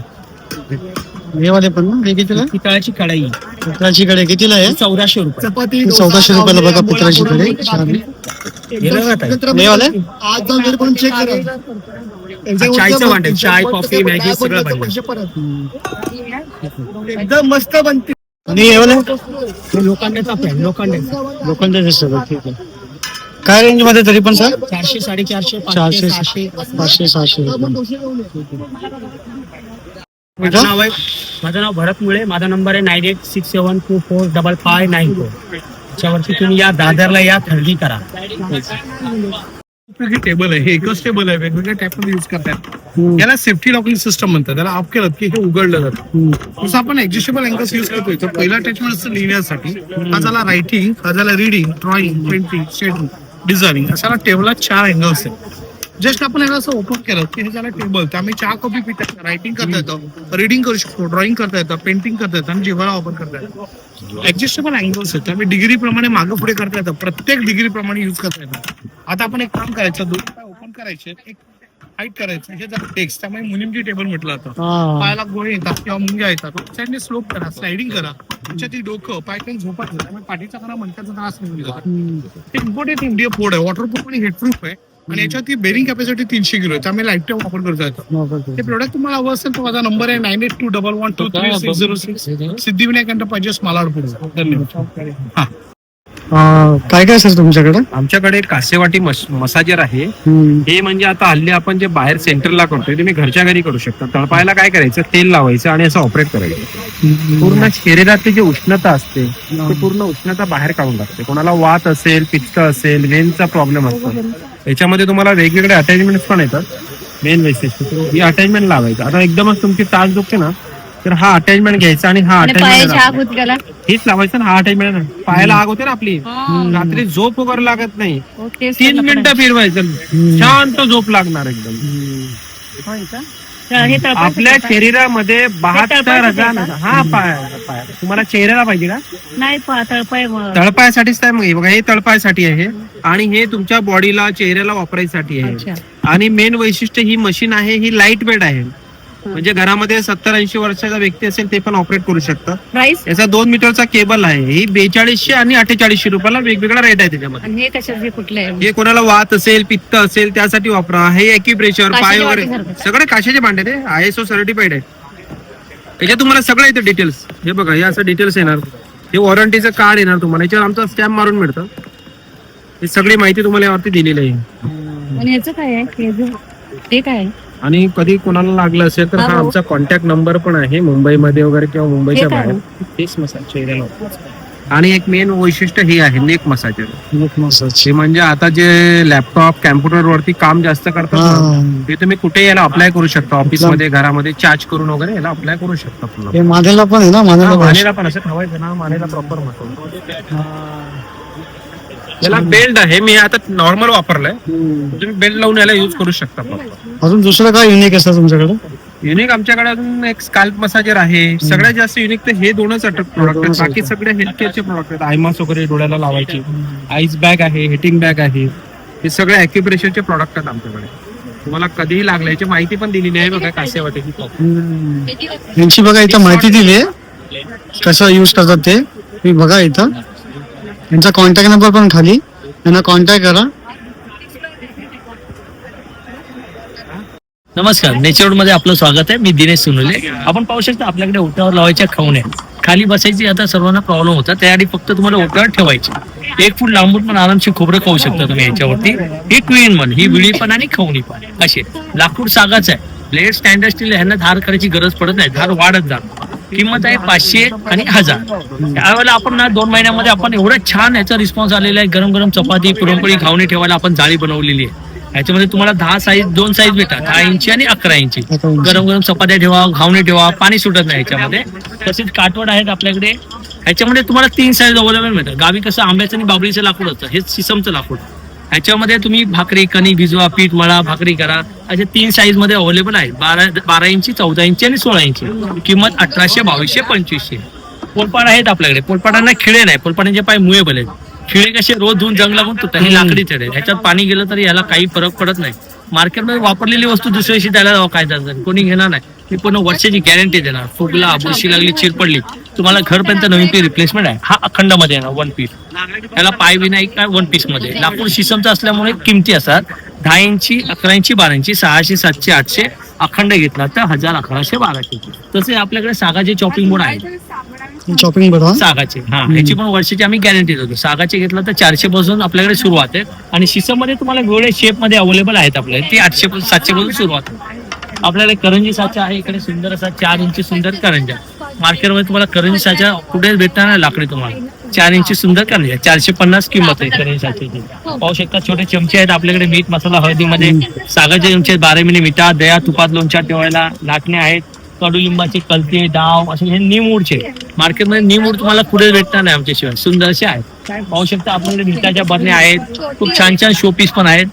हे वाले पण ना? हे कितीला आहे? पितळाची कढाई पितळाची कडे कितीला आहे? 1400 रुपये. 1400 रुपयाला बघा पितळाची कडे. छान आहे. गेलं का ताई? हे वाले चायचं भांडे चाय कॉफी मॅगी सगळं भांडे एकदम मस्त बनते. आणि हे वाले लोखंडाचा पॅन लोखंडाचा लोखंडाचे सगळं. ठीक आहे. काय रेंज मध्ये तरी पण सर? 400 450 400 500 500 600 माझं नाव भरत मुळे. माझा नंबर आहे 9867245594. त्याच्यावरती तुम्ही या दादरला या खरेदी करा. वेगवेगळी टेबल आहे, हे एकच टेबल आहे, वेगवेगळ्या टाईपमध्ये युज करतात. याला सेफ्टी लॉकिंग सिस्टम म्हणतात. त्याला ऑफ केलं की हे उघडलं जातं. जसं आपण ऍडजस्टेबल अँगल्स युज करतोय, तर पहिला अटॅचमेंट असतं लिहिण्यासाठी, हा झाला रायटिंग, हा झाला reading, drawing, painting, shading, designing, असा टेबलला 4 अँगल्स आहेत. जस्ट आपण याला असं ओपन केलं की हे झालं टेबल. त्यामुळे 4 कॉपी पितात, रायटिंग करता येतं, रिडिंग करू शकतो, ड्रॉइंग करता येतं, पेंटिंग करता येतं आणि जेवायला वापर करता येतं. ऍडजस्टेबल अँगल्स आहेत, त्यामुळे डिग्री प्रमाणे मागं पुढे करता येतं, प्रत्येक डिग्री प्रमाणे युज करता येतं. आता आपण एक काम करायचं, 2 पाय ओपन करायचे, एक हाईट करायचं, हे जर डेस्क, त्यामुळे मुनिमची टेबल म्हटलं जातं. पायाला गोळे येतात किंवा मुंग्या येतात, साईडने स्लोप करा, स्लायडिंग करा, त्याच्यात डोकं पाय काही झोपायचं, त्यामुळे पाठीचा करा, मनक्याचा त्रास नाही होईल. इम्पॉर्टंट इंडिया बोर्ड आहे, वॉटरप्रूफ आणि हेडप्रूफ आहे आणि याच्यावरती बेरिंग कॅपॅसिटी 300 किलो आहे, त्यामुळे लाईफ टाईम वापर करता येतो. हे प्रोडक्ट तुम्हाला हवं असेल तर माझा नंबर आहे 9821123606, सिद्धिविनायक एंटरप्राइजेस मालाडपूर. धन्यवाद. काय काय सर तुमच्याकडे? आमच्याकडे कासेवाटी मसाजर आहे. हे म्हणजे आता हल्ली आपण जे बाहेर सेंटरला करतोय तुम्ही घरच्या घरी करू शकता. तळपायाला काय करायचं, तेल लावायचं आणि असं ऑपरेट करायचं. पूर्ण शरीरातली जी उष्णता असते ती पूर्ण उष्णता बाहेर काढून टाकते. कोणाला वात असेल, पित्त असेल, वेनचा प्रॉब्लेम असतो, याच्यामध्ये तुम्हाला वेगवेगळे अटॅचमेंट पण येतात. मेन वैशिष्ट्य ही अटॅचमेंट लावायचं. आता एकदमच तुमची टाच दुखते ना, तर हा अटॅचमेंट घ्यायचा आणि हा अटॅचमेंट हेच लावायचं ना. हा अटॅचमेंट पायाला आग होते ना आपली, रात्री झोप वगैरे लागत नाही, 3 मिनिटं फिरवायचं, शांत झोप लागणार एकदम. आपल्या शरीरामध्ये 72,000 हा पाय तुम्हाला चेहऱ्याला पाहिजे का? नाही तळपाय तळपायासाठीच काय मग, बघा हे तळपायासाठी आहे आणि हे तुमच्या बॉडीला चेहऱ्याला वापरायसाठी आहे. आणि मेन वैशिष्ट्य ही मशीन आहे, ही लाईट वेट आहे, म्हणजे घरामध्ये 70-80 वर्षाचा व्यक्ती असेल ते पण ऑपरेट करू शकतात. प्राइस याचा 2 मीटरचा केबल आहे. ही 4200 आणि 4800 रुपयाला वेगवेगळा रेट आहे त्याच्यामध्ये. हे कशाचे कुठले आहे? हे कोणाला वात असेल, पित्त असेल त्यासाठी वापरा. हे ॲक्युप्रेशर, पाय वगैरे सगळे काशाचे भांडे ते ISO सर्टिफाईड आहे. याच्यात तुम्हाला सगळं येतं डिटेल्स. हे बघा, हे असं डिटेल्स येणार, हे वॉरंटीचं कार्ड येणार तुम्हाला, याच्यावर आमचा स्टॅम्प मारून मिळतं. ही सगळी माहिती तुम्हाला यावरती दिलेली आहे. आणि याचं काय आहे, ते काय आहे? आणि कधी कोणाला लागलं असेल तर हा आमचा कॉन्टॅक्ट नंबर पण आहे, मुंबईमध्ये वगैरे किंवा मुंबईच्या बाहेर. तेच मसाज चेहऱ्याला. आणि एक मेन वैशिष्ट्य हे आहे नेक मसाजर. हे म्हणजे आता जे लॅपटॉप कॅम्प्युटर वरती काम जास्त करतात ना, ते तुम्ही कुठे याला अप्लाय करू शकता, ऑफिसमध्ये, घरामध्ये चार्ज करून वगैरे याला अप्लाय करू शकता. मानेला पण आहे ना? मानेला पण असं ठेवायचं ना, मानेला प्रॉपर मसाज. याला बेल्ट आहे, मी आता नॉर्मल वापरलाय, तुम्ही बेल्ट लावून याला युज करू शकता. अजून दुसरं काय युनिक असतं तुमच्याकडे? युनिक आमच्याकडे अजून एक स्काल्प मसाजर आहे. सगळ्यात जास्त युनिक तर हे 2च प्रोडक्ट आहेत. बाकी सगळे हेल्थ केअरचे प्रोडक्ट आहेत. आयमास वगैरे डोळ्याला लावायचे, आईस बॅग आहे, हिटिंग बॅग आहे, हे सगळे ॲक्युप्रेशरचे प्रोडक्ट आहेत आमच्याकडे. तुम्हाला कधीही लागलं याची माहिती पण दिलेली आहे बघा कासेवाटीची. यांची बघा इथं माहिती दिली आहे कसं युज करतात ते. तुम्ही बघा इथं यांचा कॉन्टॅक्ट नंबर पण खाली, त्यांना कॉन्टॅक्ट करा. नमस्कार, नेचर मध्ये आपलं स्वागत आहे. मी दिनेश सोनवणे. आपण पाहू शकता आपल्याकडे ओट्यावर लावायच्या खवण्या, खाली बसायची आता सर्वांना प्रॉब्लेम होता, त्यासाठी फक्त तुम्हाला ओट्यावर ठेवायची. 1 फूट लांबून पण आरामशी खोबरं खाऊ शकता तुम्ही याच्यावरती. ही ट्विन मन, ही विळी पण आणि खवणी पण असे. लाकूड सागाच आहे, ब्लेड स्टँडर्ड स्टील, ह्यांना धार करायची गरज पडत नाही, धार वाढत जाणार. किंमत आहे 500 आणि 1000. त्यावेळेला आपण ना 2 महिन्यामध्ये आपण एवढं छान याचा रिस्पॉन्स आलेला आहे. गरम गरम चपाती, पुरणपोळी, घावणी ठेवायला आपण जाळी बनवलेली आहे. याच्यामध्ये तुम्हाला 2 साईज भेटतात, 10 इंची आणि 11 इंची. गरम गरम चपात्या ठेवा, घावणे ठेवा, पाणी सुटत नाही याच्यामध्ये. तसेच काठवड आहेत आपल्याकडे. ह्याच्यामध्ये तुम्हाला 3 साईज अवेलेबल मिळतात. गावी कसं आंब्याचं आणि बाबळीचं लाकूड असतं, हे सिसमचं लाकूड. ह्याच्यामध्ये तुम्ही भाकरी, कणिक भिजवा, पीठ मळा, भाकरी करा, असे 3 साईज मध्ये अवेलेबल आहे. 12 इंची, 14 इंची आणि 16 इंची. किंमत 1800, 2200, 2500. पोलपाड आहेत आपल्याकडे. पोलपाडांना खिळे नाही, पोलपाडांचे पाय मुळेबल आहेत. खिळे कसे रोज धुवून जंग लागून तुटतात, हे लाकडी चढे. ह्याच्यात पाणी गेलं तरी याला काही फरक पडत नाही. मार्केटमध्ये वापरलेली वस्तू दुसऱ्या दिवशी त्याला काय जातं, कोणी घेणार नाही. ती पूर्ण वर्षाची गॅरंटी देणार. फुगला, बुरशी लागली, चिर पडली, तुम्हाला घरपर्यंत नवीन पीस रिप्लेसमेंट आहे. हा अखंड मध्ये येणार 1 पीस. त्याला पाय बी नाही काय 1 पीस मध्ये. लाकूड शिसमचं असल्यामुळे किमती असतात. 10 इंची, 11 इंची, 12 इंची, 600, 700, 800. अखंड घेतला तर 1000, 1100, 1200. तसे आपल्याकडे सागाचे चॉपिंग बोर्ड आहे. शॉपिंग बघा सागाचे, हा, याची पण वर्षाची आम्ही गॅरंटी देतो. सागाचे घेतलं तर 400 पासून आपल्याकडे सुरुवात आहे. आणि शिसम मध्ये तुम्हाला वेगवेगळे शेप मध्ये अवेलेबल आहेत आपल्याकडे. ती 800 पासून 700 पासून सुरुवात आहे. आपल्याकडे करंजी साचा आहे इकडे, सुंदर असा 4 इंची सुंदर करंजा. मार्केटमध्ये तुम्हाला करंजी साचा कुठेच भेटणार नाही लाकडी तुम्हाला. 4 इंची सुंदर करंजी आहे. 450 किंमत आहे करंजीसाठी. पाहू शकता छोटे चमचे आहेत आपल्याकडे. मीठ मसाला हळदीमध्ये सागरचे चमचे आहेत. 12 मिली मिठा दया तुपात लोणच्यात ठेवायला. लाटणे आहेत. कडुलिंबाचे कलते डाव असे हे नीमूडचे. मार्केटमध्ये नीमूड तुम्हाला पुढे भेटणार नाही आमच्याशिवाय. सुंदर असे आहेत. पाहू शकता आपल्याकडे मिठाच्या बरण्या आहेत. खूप छान छान शोपीस पण आहेत.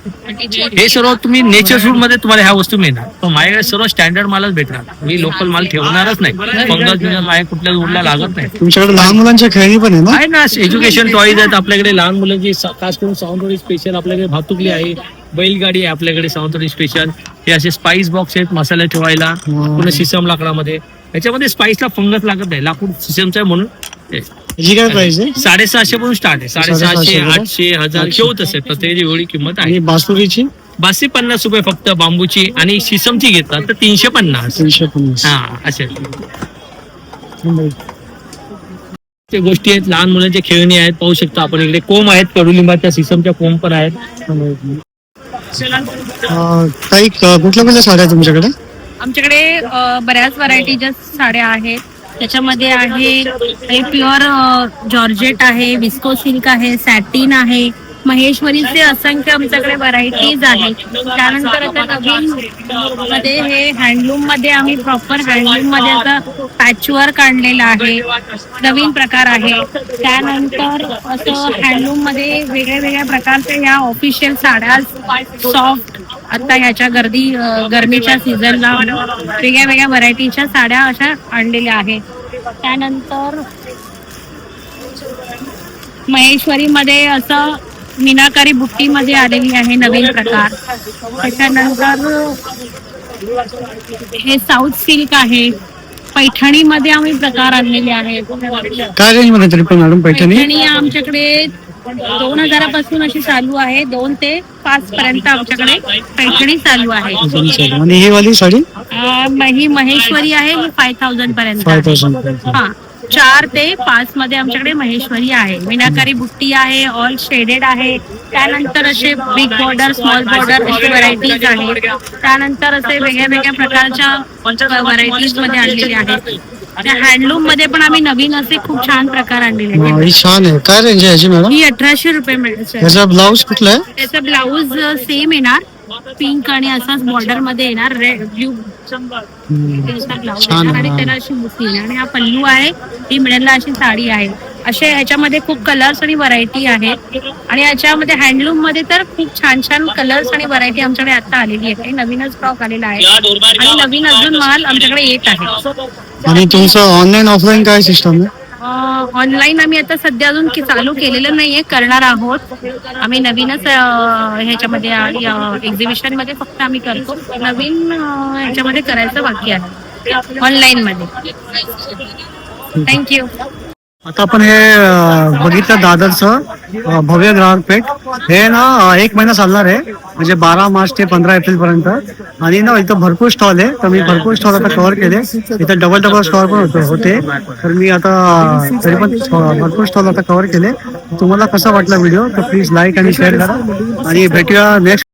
हे सर्व तुम्ही नेचर फूड मध्ये तुम्हाला ह्या वस्तू मिळणार. पण माझ्याकडे सर्व स्टँडर्ड मालच भेटणार. मी लोकल माल ठेवणारच नाही. फंगस माझ्या कुठल्या उडला लागत नाही. तुमच्याकडे लहान मुलांच्या खेळणी पण आहे ना? आहे ना. एज्युकेशन टॉईज आहेत आपल्याकडे. लहान मुलांची खास करून सावंतवाडी स्पेशल आपल्याकडे भातुकली आहे. बैलगाडी आहे आपल्याकडे सावंतवाडी स्पेशल. हे असे स्पाइस बॉक्स आहेत मसाले ठेवायला. पुन्हा सिसम लाकडामध्ये. याच्यामध्ये स्पाइसला फंगस लागत नाही. लाकूड सिसमचं आहे म्हणून. याची काय प्राइस आहे? 750 पासून स्टार्ट आहे. 750, 800, 1000 शेवत असेल. प्रत्येकाची वेगळी किंमत आहे. आणि बासुरीची? बासी 50 रुपये फक्त बांबूची. आणि सिसमची घेतला तर 350. 350. हा असे ते गोष्टी आहेत. लहान मुलांच्या खेळणी आहेत. पाहू शकता आपण इकडे कोंब आहेत. कडुलिंबाच्या सिसमच्या कोंब पण आहेत. काही कुठल्या कुठल्या साड्या आहेत तुमच्याकडे? आमच्याकडे बऱ्याच व्हरायटीच्या साड्या आहेत. त्याच्यामध्ये आहे प्युअर जॉर्जेट आहे, विस्को सिल्क आहे, सॅटिन आहे, महेश्वरीचे असंख्य आमच्याकडे व्हरायटीज आहेत. त्यानंतर आता नवीन मध्ये हे हँडलूम मध्ये आम्ही प्रॉपर हँडलूम मध्ये आता पॅचवर्क आणलेला आहे. नवीन प्रकार आहे. त्यानंतर असं हँडलूम मध्ये वेगळ्या वेगळ्या प्रकारच्या ह्या ऑफिशियल साड्या सॉफ्ट आता ह्याच्या गरमीच्या सीझनला वेगळ्या वेगळ्या व्हरायटीच्या साड्या अशा आणलेल्या आहेत. त्यानंतर महेश्वरी मध्ये असं मीनाकारी बुट्टीमध्ये आलेली आहे नवीन प्रकार. त्याच्यानंतर हे साऊथ सिल्क आहे. पैठणी मध्ये आम्ही प्रकार आणलेले आहेत. काय रेंज मध्ये तरी पण मॅडम पैठणी? पैठणी आमच्याकडे 2000 पासून अशी चालू आहे. 2 ते 5 पर्यंत आमच्याकडे पैठणी चालू आहे. आणि ही वाली साडी? ही महेश्वरी आहे. ही 5000 पर्यंत. 5000. हा 4 ते 5 मध्ये आमच्याकडे महेश्वरी आहे. मीनाकारी बुट्टी आहे. ऑल शेडेड आहे. त्यानंतर असे बिग बॉर्डर स्मॉल बॉर्डर असे व्हरायटीज आहेत. त्यानंतर असे वेगळ्या वेगळ्या प्रकारच्या व्हरायटीज मध्ये आणलेले आहेत. त्या हँडलूम मध्ये पण आम्ही नवीन असे खूप छान प्रकार आणलेले आहेत. ही छान आहे. काय रेंज आहे याची मॅडम? ही 1800 रुपये मिळेल. याचा ब्लाऊज कुठला आहे? त्याचा ब्लाऊज सेम येणार. पिंक आणि असाच बॉर्डर मध्ये येणार. रेड ब्ल्यू ब्लाऊज आणि त्याला अशी बुटी येणार. आणि हा पल्लू आहे. ही मिळेलला अशी साडी आहे. असे ह्याच्यामध्ये खूप कलर्स आणि व्हरायटी आहेत. आणि याच्यामध्ये हँडलूम मध्ये तर खूप छान छान कलर्स आणि व्हरायटी आमच्याकडे आता आलेली आहे. नवीनच स्टॉक आलेला आहे. आणि नवीन अजून माल आमच्याकडे येत आहे. आणि तुमचं ऑनलाईन ऑफलाईन काय सिस्टम आहे? ऑनलाईन आम्ही आता सध्या अजून चालू केलेलं नाहीये. करणार आहोत. आम्ही नवीनच ह्याच्यामध्ये एक्झिबिशन मध्ये फक्त आम्ही करतो. नवीन ह्याच्यामध्ये करायचं बाकी आहे ऑनलाईन मध्ये. थँक्यू. आता आपण हे बघितलं दादरचं भव्य ग्राहक पेठ. हे ना 1 महिना चालणार आहे. म्हणजे 12 मार्च ते 15 एप्रिल पर्यंत. आणि ना इथं भरपूर स्टॉल आहे. तर मी भरपूर स्टॉल आता कव्हर केले. इथं डबल स्टॉल पण होते. तर मी आता तरी पण भरपूर स्टॉल आता कव्हर केले. तुम्हाला कसा वाटला व्हिडिओ तर प्लीज लाईक आणि शेअर करा. आणि भेटूया नेक्स्ट